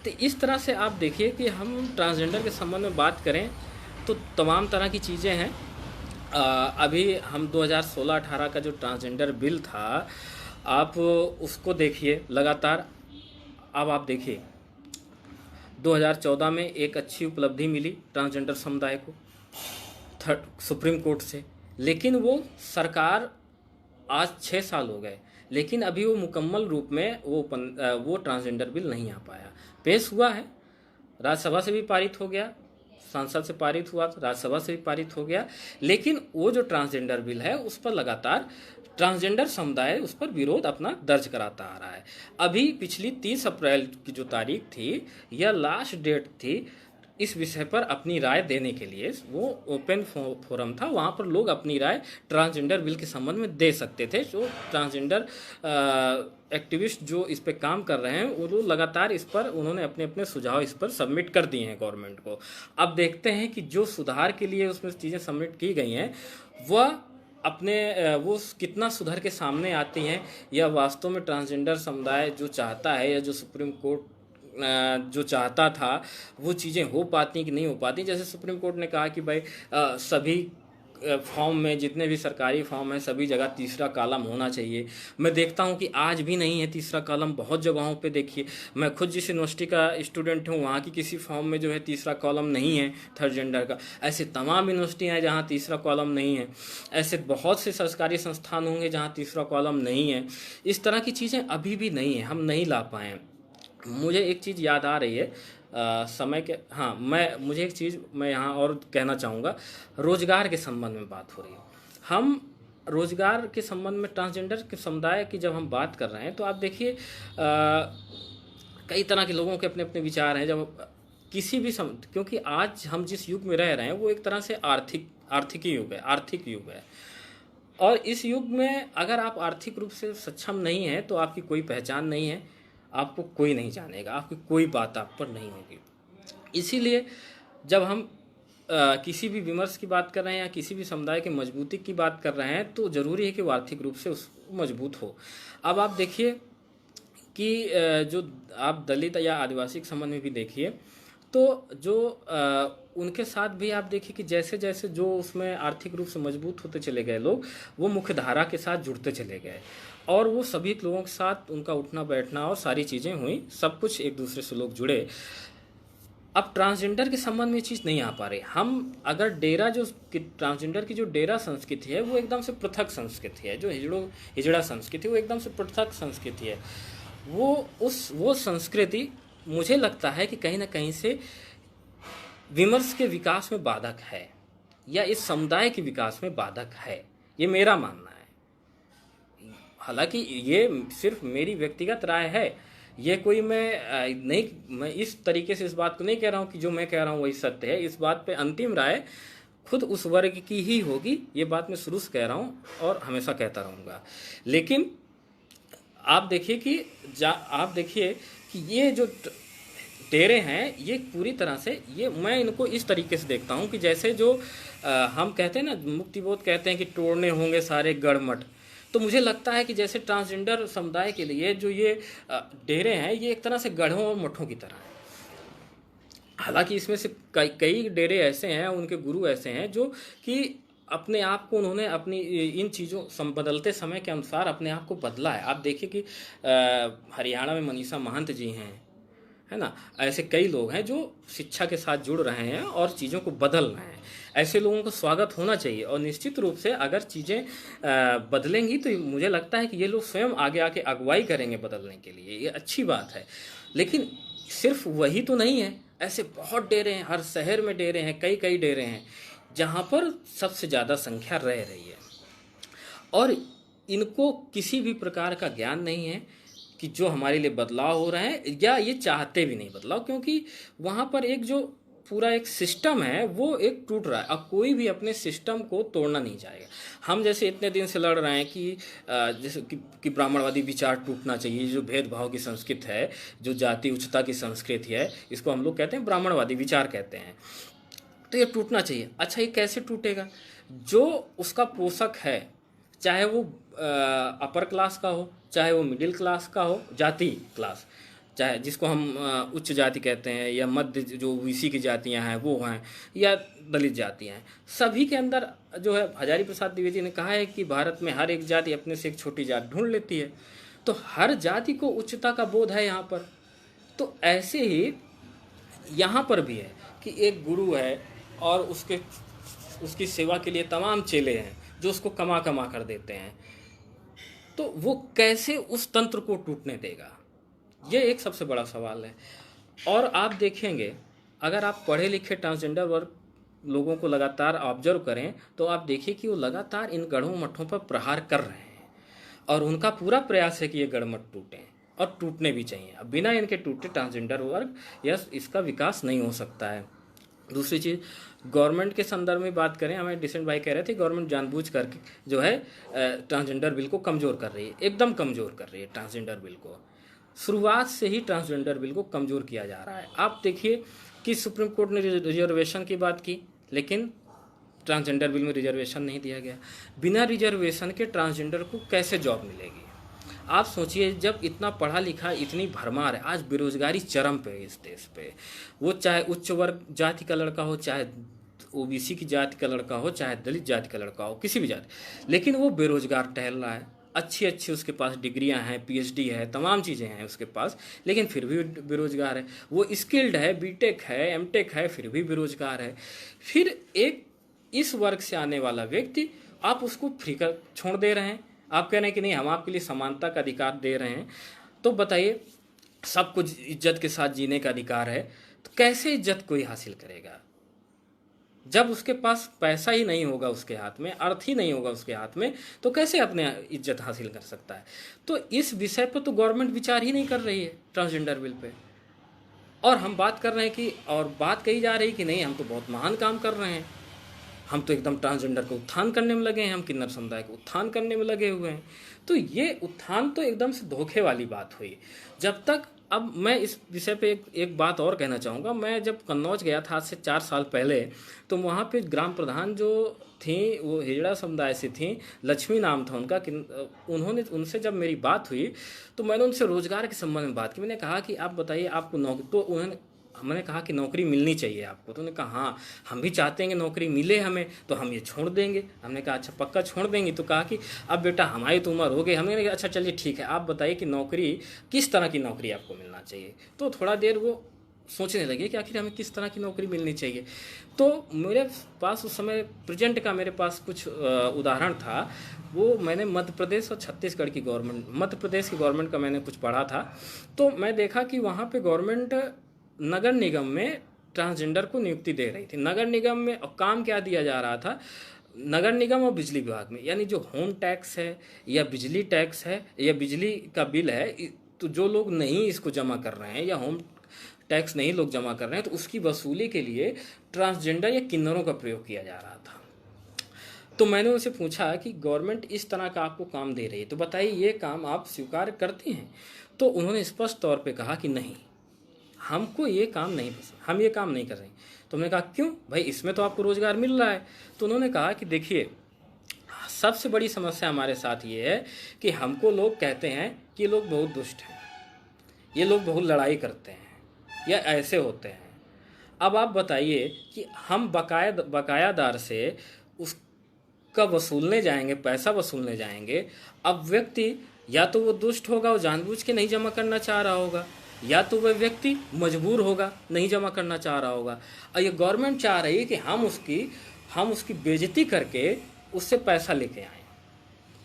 तो इस तरह से आप देखिए कि हम ट्रांसजेंडर के संबंध में बात करें तो तमाम तरह की चीज़ें हैं। अभी हम 2016-18 का जो ट्रांसजेंडर बिल था, आप उसको देखिए लगातार। अब आप देखिए 2014 में एक अच्छी उपलब्धि मिली ट्रांसजेंडर समुदाय को सुप्रीम कोर्ट से, लेकिन वो सरकार, आज 6 साल हो गए, लेकिन अभी वो मुकम्मल रूप में वो ट्रांसजेंडर बिल नहीं आ पाया। पेश हुआ है, राज्यसभा से भी पारित हो गया, संसद से पारित हुआ, राज्यसभा से भी पारित हो गया, लेकिन वो जो ट्रांसजेंडर बिल है उस पर लगातार ट्रांसजेंडर समुदाय उस पर विरोध अपना दर्ज कराता आ रहा है। अभी पिछली 30 अप्रैल की जो तारीख थी, यह लास्ट डेट थी इस विषय पर अपनी राय देने के लिए। वो ओपन फोरम था, वहाँ पर लोग अपनी राय ट्रांसजेंडर बिल के संबंध में दे सकते थे। जो ट्रांसजेंडर एक्टिविस्ट जो इस पर काम कर रहे हैं, वो लोग लगातार इस पर उन्होंने अपने अपने सुझाव इस पर सबमिट कर दिए हैं गवर्नमेंट को। अब देखते हैं कि जो सुधार के लिए उसमें चीज़ें सबमिट की गई हैं वह वो कितना सुधर के सामने आती हैं, या वास्तव में ट्रांसजेंडर समुदाय जो चाहता है, या जो सुप्रीम कोर्ट जो चाहता था वो चीज़ें हो पाती कि नहीं हो पाती। जैसे सुप्रीम कोर्ट ने कहा कि भाई सभी फॉर्म में, जितने भी सरकारी फॉर्म हैं, सभी जगह तीसरा कॉलम होना चाहिए। मैं देखता हूं कि आज भी नहीं है तीसरा कॉलम, बहुत जगहों पे देखिए। मैं खुद जिस यूनिवर्सिटी का स्टूडेंट हूं, वहाँ की किसी फॉर्म में जो है तीसरा कॉलम नहीं है थर्ड जेंडर का। ऐसे तमाम यूनिवर्सिटियाँ हैं जहाँ तीसरा कॉलम नहीं है। ऐसे बहुत से सरकारी संस्थान होंगे जहाँ तीसरा कॉलम नहीं है। इस तरह की चीज़ें अभी भी नहीं है, हम नहीं ला पाए हैं। मुझे एक चीज़ याद आ रही है समय के, हाँ, मुझे एक चीज़ मैं यहाँ और कहना चाहूँगा। रोज़गार के संबंध में बात हो रही है, हम रोज़गार के संबंध में ट्रांसजेंडर के समुदाय की जब हम बात कर रहे हैं तो आप देखिए कई तरह के लोगों के अपने अपने विचार हैं। जब किसी भी क्योंकि आज हम जिस युग में रह रहे हैं वो एक तरह से आर्थिक युग है। और इस युग में अगर आप आर्थिक रूप से सक्षम नहीं हैं तो आपकी कोई पहचान नहीं है, आपको कोई नहीं जानेगा, आपकी कोई बात आप पर नहीं होगी। इसीलिए जब हम किसी भी विमर्श की बात कर रहे हैं या किसी भी समुदाय की मजबूती की बात कर रहे हैं तो ज़रूरी है कि वो आर्थिक रूप से मजबूत हो। अब आप देखिए कि जो आप दलित या आदिवासी के संबंध में भी देखिए, तो जो उनके साथ भी आप देखिए कि जैसे जैसे जो उसमें आर्थिक रूप से मजबूत होते चले गए लोग, वो मुख्य धारा के साथ जुड़ते चले गए, और वो सभी लोगों के साथ उनका उठना बैठना और सारी चीज़ें हुई, सब कुछ एक दूसरे से लोग जुड़े। अब ट्रांसजेंडर के संबंध में ये चीज़ नहीं आ पा रही। हम अगर डेरा जो ट्रांसजेंडर की जो डेरा संस्कृति है वो एकदम से पृथक संस्कृति है, जो हिजड़ा संस्कृति वो एकदम से पृथक संस्कृति है। वो संस्कृति मुझे लगता है कि कहीं ना कहीं से विमर्श के विकास में बाधक है, या इस समुदाय के विकास में बाधक है, ये मेरा मानना है। हालांकि ये सिर्फ मेरी व्यक्तिगत राय है, ये कोई मैं इस तरीके से इस बात को नहीं कह रहा हूँ कि जो मैं कह रहा हूँ वही सत्य है। इस बात पे अंतिम राय खुद उस वर्ग की ही होगी। ये बात मैं शुरू से कह रहा हूँ और हमेशा कहता रहूँगा। लेकिन आप देखिए कि आप देखिए कि ये जो डेरे हैं, ये पूरी तरह से, ये मैं इनको इस तरीके से देखता हूँ कि जैसे जो हम कहते हैं ना, मुक्तिबोध कहते हैं कि तोड़ने होंगे सारे गढ़मठ। तो मुझे लगता है कि जैसे ट्रांसजेंडर समुदाय के लिए जो ये डेरे हैं, ये एक तरह से गढ़ों और मठों की तरह है। हालांकि इसमें से कई कई डेरे ऐसे हैं, उनके गुरु ऐसे हैं जो कि अपने आप को उन्होंने अपनी इन चीज़ों बदलते समय के अनुसार अपने आप को बदला है। आप देखिए कि हरियाणा में मनीषा महंत जी हैं, है ना, ऐसे कई लोग हैं जो शिक्षा के साथ जुड़ रहे हैं और चीज़ों को बदल रहे हैं। ऐसे लोगों को स्वागत होना चाहिए और निश्चित रूप से अगर चीज़ें बदलेंगी तो मुझे लगता है कि ये लोग स्वयं आगे आके अगुवाई करेंगे बदलने के लिए, ये अच्छी बात है। लेकिन सिर्फ वही तो नहीं है, ऐसे बहुत डेरे हैं, हर शहर में डेरे हैं, कई कई डेरे हैं जहाँ पर सबसे ज़्यादा संख्या रह रही है और इनको किसी भी प्रकार का ज्ञान नहीं है कि जो हमारे लिए बदलाव हो रहा है, या ये चाहते भी नहीं बदलाव, क्योंकि वहाँ पर एक जो पूरा एक सिस्टम है वो एक टूट रहा है। अब कोई भी अपने सिस्टम को तोड़ना नहीं चाहेगा। हम जैसे इतने दिन से लड़ रहे हैं कि जैसे कि ब्राह्मणवादी विचार टूटना चाहिए, जो भेदभाव की संस्कृति है, जो जाति उच्चता की संस्कृति है, इसको हम लोग कहते हैं ब्राह्मणवादी विचार कहते हैं। तो ये टूटना चाहिए। अच्छा, ये कैसे टूटेगा? जो उसका पोषक है, चाहे वो अपर क्लास का हो, चाहे वो मिडिल क्लास का हो, जाति क्लास, चाहे जिसको हम उच्च जाति कहते हैं, या मध्य जो ओबीसी की जातियां हैं वो हैं, या दलित जातियां हैं, सभी के अंदर जो है, हजारी प्रसाद द्विवेदी ने कहा है कि भारत में हर एक जाति अपने से एक छोटी जाति ढूंढ लेती है। तो हर जाति को उच्चता का बोध है यहाँ पर। तो ऐसे ही यहाँ पर भी है कि एक गुरु है और उसकी सेवा के लिए तमाम चेले हैं जो उसको कमा कमा कर देते हैं। तो वो कैसे उस तंत्र को टूटने देगा, ये एक सबसे बड़ा सवाल है। और आप देखेंगे, अगर आप पढ़े लिखे ट्रांसजेंडर वर्ग लोगों को लगातार ऑब्जर्व करें तो आप देखिए कि वो लगातार इन गढ़ों मठों पर प्रहार कर रहे हैं और उनका पूरा प्रयास है कि ये गढ़ मठ टूटें और टूटने भी चाहिए। अब बिना इनके टूटे ट्रांसजेंडर वर्ग या इसका विकास नहीं हो सकता है। दूसरी चीज़, गवर्नमेंट के संदर्भ में बात करें, हमें डिसेंट भाई कह रहे थे गवर्नमेंट जानबूझ करके जो है ट्रांसजेंडर बिल को कमज़ोर कर रही है, एकदम कमज़ोर कर रही है ट्रांसजेंडर बिल को। शुरुआत से ही ट्रांसजेंडर बिल को कमज़ोर किया जा रहा है। आप देखिए कि सुप्रीम कोर्ट ने रिजर्वेशन की बात की, लेकिन ट्रांसजेंडर बिल में रिजर्वेशन नहीं दिया गया। बिना रिजर्वेशन के ट्रांसजेंडर को कैसे जॉब मिलेगी? आप सोचिए, जब इतना पढ़ा लिखा, इतनी भरमार है, आज बेरोजगारी चरम पे है इस देश पे, वो चाहे उच्च वर्ग जाति का लड़का हो, चाहे ओबीसी की जाति का लड़का हो, चाहे दलित जाति का लड़का हो, किसी भी जाति, लेकिन वो बेरोजगार टहल रहा है। अच्छी अच्छी उसके पास डिग्रियां हैं, पीएचडी है, तमाम चीज़ें हैं उसके पास, लेकिन फिर भी बेरोजगार है। वो स्किल्ड है, बीटेक है, एमटेक है, फिर भी बेरोजगार है। फिर एक इस वर्ग से आने वाला व्यक्ति, आप उसको फ्री कर छोड़ दे रहे हैं। आप कह रहे हैं कि नहीं, हम आपके लिए समानता का अधिकार दे रहे हैं। तो बताइए, सब कुछ इज्जत के साथ जीने का अधिकार है, तो कैसे इज्जत कोई हासिल करेगा? जब उसके पास पैसा ही नहीं होगा, उसके हाथ में अर्थ ही नहीं होगा उसके हाथ में, तो कैसे अपने इज्जत हासिल कर सकता है? तो इस विषय पर तो गवर्नमेंट विचार ही नहीं कर रही है ट्रांसजेंडर बिल पे। और हम बात कर रहे हैं कि, और बात कही जा रही कि नहीं, हम तो बहुत महान काम कर रहे हैं, हम तो एकदम ट्रांसजेंडर को उत्थान करने में लगे हैं, हम किन्नर समुदाय को उत्थान करने में लगे हुए हैं। तो ये उत्थान तो एकदम से धोखे वाली बात हुई। जब तक, अब मैं इस विषय पे एक बात और कहना चाहूँगा। मैं जब कन्नौज गया था आज से 4 साल पहले, तो वहाँ पे ग्राम प्रधान जो थी वो हिजड़ा समुदाय से थी, लक्ष्मी नाम था उनका। उन्होंने, उनसे जब मेरी बात हुई तो मैंने उनसे रोजगार के संबंध में बात की। मैंने कहा कि आप बताइए, आपको नौकरी, तो मैंने कहा कि नौकरी मिलनी चाहिए आपको। तो उन्होंने कहा हाँ, हम भी चाहते हैं कि नौकरी मिले हमें, तो हम ये छोड़ देंगे। हमने कहा अच्छा, पक्का छोड़ देंगे? तो कहा कि अब बेटा हमारी तो उम्र हो गई। हमने कहा अच्छा चलिए ठीक है, आप बताइए कि नौकरी, किस तरह की नौकरी आपको मिलना चाहिए। तो थोड़ा देर वो सोचने लगे कि आखिर हमें किस तरह की नौकरी मिलनी चाहिए। तो मेरे पास उस समय प्रेजेंट का मेरे पास कुछ उदाहरण था। वो मैंने मध्य प्रदेश और छत्तीसगढ़ की गवर्नमेंट, मध्य प्रदेश की गवर्नमेंट का मैंने कुछ पढ़ा था। तो मैं देखा कि वहाँ पे गवर्नमेंट नगर निगम में ट्रांसजेंडर को नियुक्ति दे रही थी। नगर निगम में काम क्या दिया जा रहा था, नगर निगम और बिजली विभाग में, यानी जो होम टैक्स है या बिजली टैक्स है या बिजली का बिल है, तो जो लोग नहीं इसको जमा कर रहे हैं या होम टैक्स नहीं लोग जमा कर रहे हैं, तो उसकी वसूली के लिए ट्रांसजेंडर या किन्नरों का प्रयोग किया जा रहा था। तो मैंने उनसे पूछा कि गवर्नमेंट इस तरह का आपको काम दे रही है, तो बताइए ये काम आप स्वीकार करते हैं? तो उन्होंने स्पष्ट तौर पे कहा कि नहीं, हमको ये काम नहीं पसंद, हम ये काम नहीं कर रहे हैं। तो हमने कहा क्यों भाई, इसमें तो आपको रोज़गार मिल रहा है। तो उन्होंने कहा कि देखिए, सबसे बड़ी समस्या हमारे साथ ये है कि हमको लोग कहते हैं कि ये लोग बहुत दुष्ट हैं, ये लोग बहुत लड़ाई करते हैं, या ऐसे होते हैं। अब आप बताइए कि हम बकायादार से उसका वसूलने जाएंगे, पैसा वसूलने जाएंगे। अब व्यक्ति या तो वो दुष्ट होगा, वो जानबूझ के नहीं जमा करना चाह रहा होगा, या तो वह व्यक्ति मजबूर होगा, नहीं जमा करना चाह रहा होगा। और ये गवर्नमेंट चाह रही है कि हम उसकी बेइज्जती करके उससे पैसा लेके आए।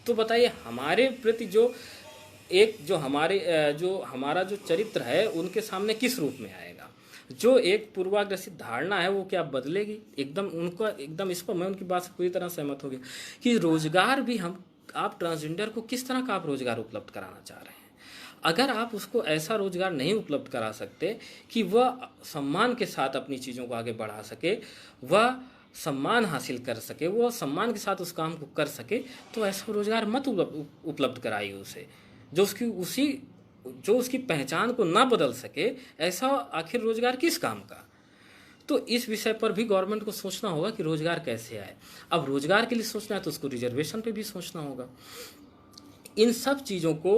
तो बताइए हमारे प्रति जो हमारा जो चरित्र है उनके सामने किस रूप में आएगा? जो एक पूर्वाग्रसित धारणा है वो क्या बदलेगी? एकदम इस पर मैं उनकी बात से पूरी तरह सहमत हो गया कि रोजगार भी आप ट्रांसजेंडर को किस तरह का आप रोजगार उपलब्ध कराना चाह रहे हैं। अगर आप उसको ऐसा रोजगार नहीं उपलब्ध करा सकते कि वह सम्मान के साथ अपनी चीज़ों को आगे बढ़ा सके, वह सम्मान हासिल कर सके, वो सम्मान के साथ उस काम को कर सके, तो ऐसा रोजगार मत उपलब्ध कराइए उसे, जो उसकी पहचान को ना बदल सके। ऐसा आखिर रोजगार किस काम का? तो इस विषय पर भी गवर्नमेंट को सोचना होगा कि रोजगार कैसे आए। अब रोजगार के लिए सोचना है तो उसको रिजर्वेशन पे भी सोचना होगा। इन सब चीज़ों को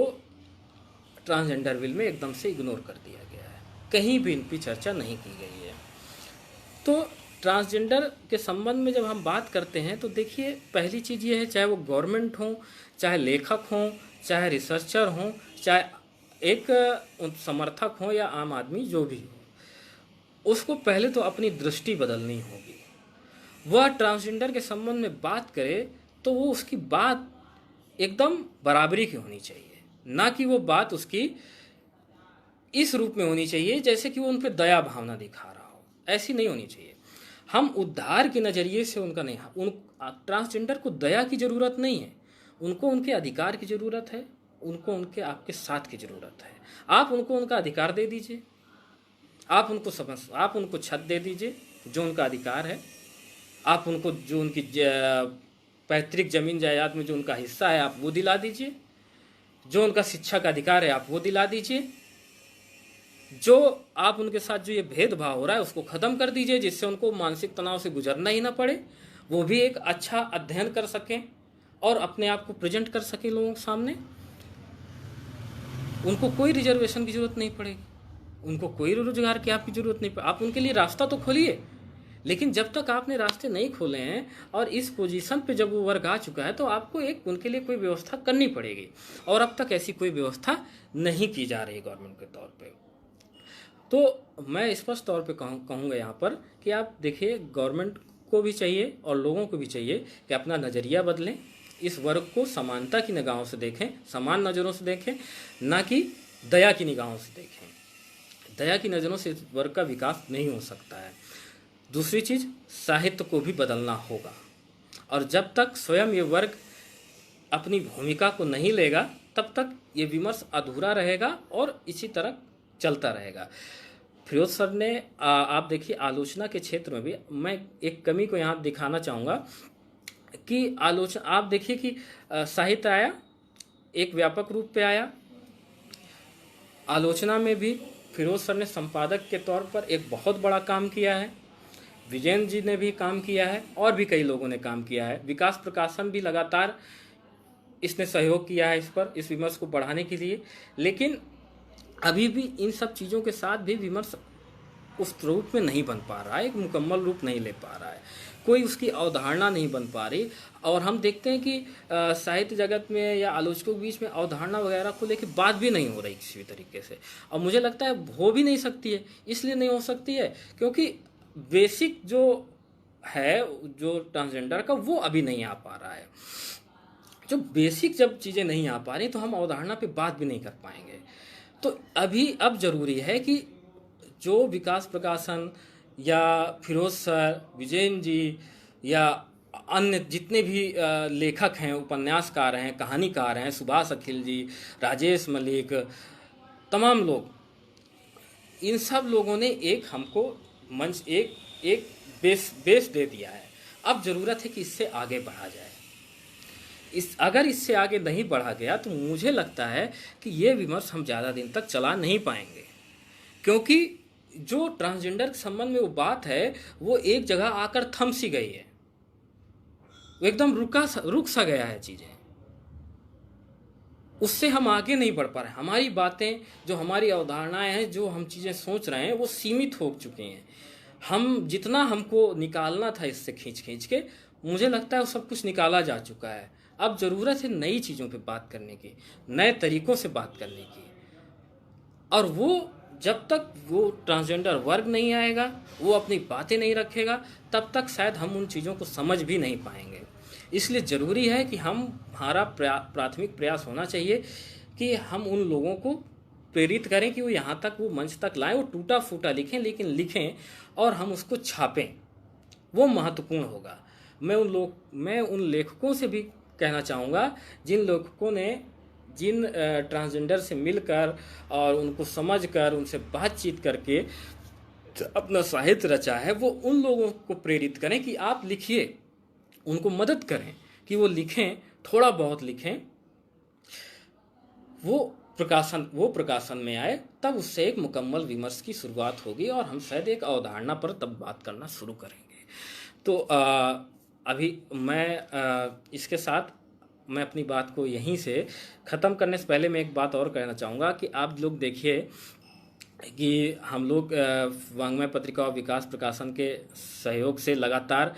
ट्रांसजेंडर बिल में एकदम से इग्नोर कर दिया गया है, कहीं भी इन पर चर्चा नहीं की गई है। तो ट्रांसजेंडर के संबंध में जब हम बात करते हैं तो देखिए, पहली चीज़ ये है, चाहे वो गवर्नमेंट हो, चाहे लेखक हों, चाहे रिसर्चर हों, चाहे एक समर्थक हो या आम आदमी जो भी हो, उसको पहले तो अपनी दृष्टि बदलनी होगी। वह ट्रांसजेंडर के संबंध में बात करे तो वो उसकी बात एकदम बराबरी की होनी चाहिए, ना कि वो बात उसकी इस रूप में होनी चाहिए जैसे कि वो उन पर दया भावना दिखा रहा हो। ऐसी नहीं होनी चाहिए। हम उद्धार के नज़रिए से उनका नहीं, ट्रांसजेंडर को दया की ज़रूरत नहीं है, उनको उनके अधिकार की ज़रूरत है, उनको उनके आपके साथ की ज़रूरत है। आप उनको उनका अधिकार दे दीजिए, आप उनको छत दे दीजिए जो उनका अधिकार है, आप उनको जो उनकी पैतृक जमीन जायदाद में जो उनका हिस्सा है आप वो दिला दीजिए, जो उनका शिक्षा का अधिकार है आप वो दिला दीजिए, जो आप उनके साथ जो ये भेदभाव हो रहा है उसको ख़त्म कर दीजिए, जिससे उनको मानसिक तनाव से गुजरना ही ना पड़े, वो भी एक अच्छा अध्ययन कर सकें और अपने आप को प्रेजेंट कर सकें लोगों के सामने। उनको कोई रिजर्वेशन की ज़रूरत नहीं पड़ेगी, उनको कोई रोजगार की आपकी ज़रूरत नहीं पड़ेगी। आप उनके लिए रास्ता तो खोलिए, लेकिन जब तक आपने रास्ते नहीं खोले हैं और इस पोजीशन पे जब वो वर्ग आ चुका है तो आपको उनके लिए कोई व्यवस्था करनी पड़ेगी, और अब तक ऐसी कोई व्यवस्था नहीं की जा रही गवर्नमेंट के तौर पे। तो मैं स्पष्ट तौर पे कहूँगा यहाँ पर कि आप देखिए, गवर्नमेंट को भी चाहिए और लोगों को भी चाहिए कि अपना नज़रिया बदलें, इस वर्ग को समानता की निगाहों से देखें, समान नज़रों से देखें, ना कि दया की निगाहों से देखें। दया की नज़रों से इस वर्ग का विकास नहीं हो सकता है। दूसरी चीज़, साहित्य को भी बदलना होगा, और जब तक स्वयं ये वर्ग अपनी भूमिका को नहीं लेगा तब तक ये विमर्श अधूरा रहेगा और इसी तरह चलता रहेगा। फिरोज सर ने आप देखिए, आलोचना के क्षेत्र में भी मैं एक कमी को यहाँ दिखाना चाहूँगा कि आलोचना, आप देखिए कि साहित्य आया, एक व्यापक रूप पे आया, आलोचना में भी फिरोज सर ने संपादक के तौर पर एक बहुत बड़ा काम किया है, विजयन जी ने भी काम किया है, और भी कई लोगों ने काम किया है। विकास प्रकाशन भी लगातार इसने सहयोग किया है इस विमर्श को बढ़ाने के लिए। लेकिन अभी भी इन सब चीज़ों के साथ भी विमर्श उस रूप में नहीं बन पा रहा है, एक मुकम्मल रूप नहीं ले पा रहा है, कोई उसकी अवधारणा नहीं बन पा रही। और हम देखते हैं कि साहित्य जगत में या आलोचकों के बीच में अवधारणा वगैरह को लेकर बात भी नहीं हो रही किसी भी तरीके से, और मुझे लगता है हो भी नहीं सकती है। इसलिए नहीं हो सकती है क्योंकि बेसिक जो है, जो ट्रांसजेंडर का, वो अभी नहीं आ पा रहा है। जो बेसिक जब चीज़ें नहीं आ पा रही तो हम अवधारणा पे बात भी नहीं कर पाएंगे। तो अब जरूरी है कि जो विकास प्रकाशन या फिरोज सर, विजयन जी या अन्य जितने भी लेखक हैं, उपन्यासकार हैं, कहानीकार हैं, सुभाष अखिल जी, राजेश मलिक, तमाम लोग इन सब लोगों ने एक हमको मंच एक एक बेस दे दिया है। अब ज़रूरत है कि इससे आगे बढ़ा जाए। अगर इससे आगे नहीं बढ़ा गया तो मुझे लगता है कि ये विमर्श हम ज़्यादा दिन तक चला नहीं पाएंगे, क्योंकि जो ट्रांसजेंडर के संबंध में वो बात है वो एक जगह आकर थम सी गई है, वो एकदम रुक सा गया है चीज़ें, उससे हम आगे नहीं बढ़ पा रहे। हमारी बातें, जो हमारी अवधारणाएं हैं, जो हम चीज़ें सोच रहे हैं, वो सीमित हो चुके हैं। हम जितना हमको निकालना था इससे खींच खींच के, मुझे लगता है वो सब कुछ निकाला जा चुका है। अब ज़रूरत है नई चीज़ों पे बात करने की, नए तरीक़ों से बात करने की। और वो जब तक वो ट्रांसजेंडर वर्ग नहीं आएगा, वो अपनी बातें नहीं रखेगा, तब तक शायद हम उन चीज़ों को समझ भी नहीं पाएंगे। इसलिए ज़रूरी है कि हमारा प्राथमिक प्रयास होना चाहिए कि हम उन लोगों को प्रेरित करें कि वो यहाँ तक, वो मंच तक लाएं। वो टूटा फूटा लिखें, लेकिन लिखें और हम उसको छापें, वो महत्वपूर्ण होगा। मैं उन लेखकों से भी कहना चाहूँगा जिन लेखकों ने जिन ट्रांसजेंडर से मिलकर और उनको समझकर, उनसे बातचीत करके अपना साहित्य रचा है, वो उन लोगों को प्रेरित करें कि आप लिखिए, उनको मदद करें कि वो लिखें, थोड़ा बहुत लिखें, वो प्रकाशन में आए, तब उससे एक मुकम्मल विमर्श की शुरुआत होगी और हम शायद एक अवधारणा पर तब बात करना शुरू करेंगे। तो अभी इसके साथ मैं अपनी बात को यहीं से ख़त्म करने से पहले मैं एक बात और कहना चाहूँगा कि आप लोग देखिए कि हम लोग वाङ्मय पत्रिका और विकास प्रकाशन के सहयोग से लगातार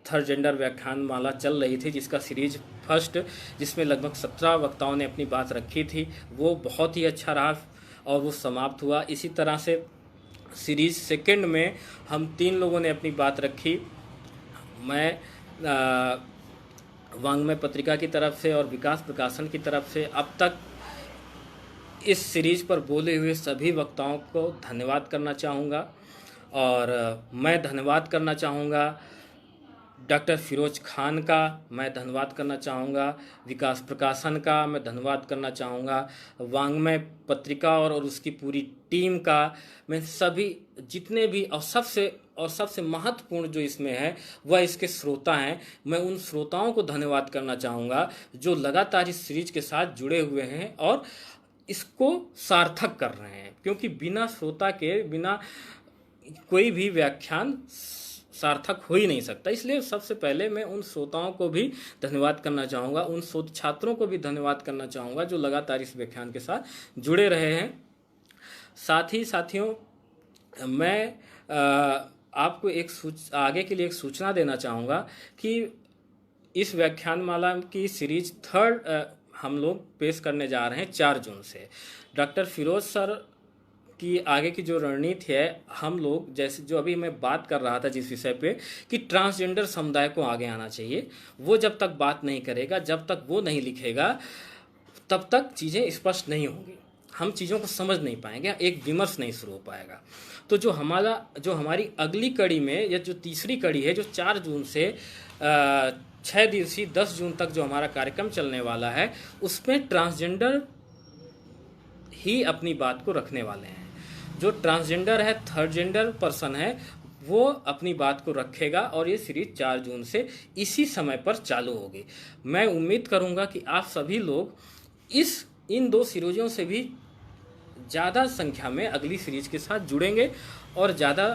थर्ड जेंडर व्याख्यान माला चल रही थी, जिसका सीरीज फर्स्ट, जिसमें लगभग 17 वक्ताओं ने अपनी बात रखी थी, वो बहुत ही अच्छा रहा और वो समाप्त हुआ। इसी तरह से सीरीज सेकंड में हम 3 लोगों ने अपनी बात रखी। मैं वाङ्मय पत्रिका की तरफ से और विकास प्रकाशन की तरफ से अब तक इस सीरीज पर बोले हुए सभी वक्ताओं को धन्यवाद करना चाहूँगा। और मैं धन्यवाद करना चाहूँगा डॉक्टर फिरोज खान का, मैं धन्यवाद करना चाहूँगा विकास प्रकाशन का, मैं धन्यवाद करना चाहूँगा वाङ्मय पत्रिका और उसकी पूरी टीम का। मैं सभी जितने भी और सबसे महत्वपूर्ण जो इसमें है वह इसके श्रोता हैं। मैं उन श्रोताओं को धन्यवाद करना चाहूँगा जो लगातार इस सीरीज के साथ जुड़े हुए हैं और इसको सार्थक कर रहे हैं, क्योंकि बिना श्रोता के बिना कोई भी व्याख्यान सार्थक हो ही नहीं सकता। इसलिए सबसे पहले मैं उन श्रोताओं को भी धन्यवाद करना चाहूँगा, उन छात्रों को भी धन्यवाद करना चाहूँगा जो लगातार इस व्याख्यान के साथ जुड़े रहे हैं। साथ ही साथियों, मैं आपको आगे के लिए एक सूचना देना चाहूँगा कि इस व्याख्यानमाला की सीरीज थर्ड हम लोग पेश करने जा रहे हैं 4 जून से। डॉक्टर फिरोज सर की आगे की जो रणनीति है, हम लोग जैसे जो अभी मैं बात कर रहा था जिस विषय पे कि ट्रांसजेंडर समुदाय को आगे आना चाहिए, वो जब तक बात नहीं करेगा, जब तक वो नहीं लिखेगा, तब तक चीज़ें स्पष्ट नहीं होंगी, हम चीज़ों को समझ नहीं पाएंगे, एक विमर्श नहीं शुरू हो पाएगा। तो जो हमारी अगली कड़ी में, या जो तीसरी कड़ी है, जो 4 जून से 6 दिवसीय 10 जून तक जो हमारा कार्यक्रम चलने वाला है, उसमें ट्रांसजेंडर ही अपनी बात को रखने वाले हैं। जो ट्रांसजेंडर है, थर्ड जेंडर पर्सन है, वो अपनी बात को रखेगा और ये सीरीज 4 जून से इसी समय पर चालू होगी। मैं उम्मीद करूंगा कि आप सभी लोग इन 2 सीरीजों से भी ज़्यादा संख्या में अगली सीरीज के साथ जुड़ेंगे और ज़्यादा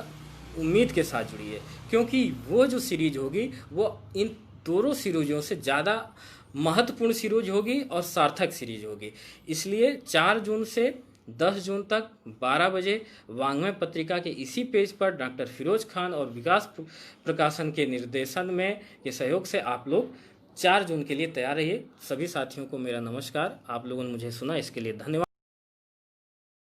उम्मीद के साथ जुड़िए, क्योंकि वो जो सीरीज होगी वो इन दोनों सीरीजों से ज़्यादा महत्वपूर्ण सीरीज होगी और सार्थक सीरीज होगी। इसलिए 4 जून से 10 जून तक 12 बजे वाङ्मय पत्रिका के इसी पेज पर डॉक्टर फिरोज खान और विकास प्रकाशन के निर्देशन में के सहयोग से आप लोग 4 जून के लिए तैयार रहिए। सभी साथियों को मेरा नमस्कार। आप लोगों ने मुझे सुना, इसके लिए धन्यवाद।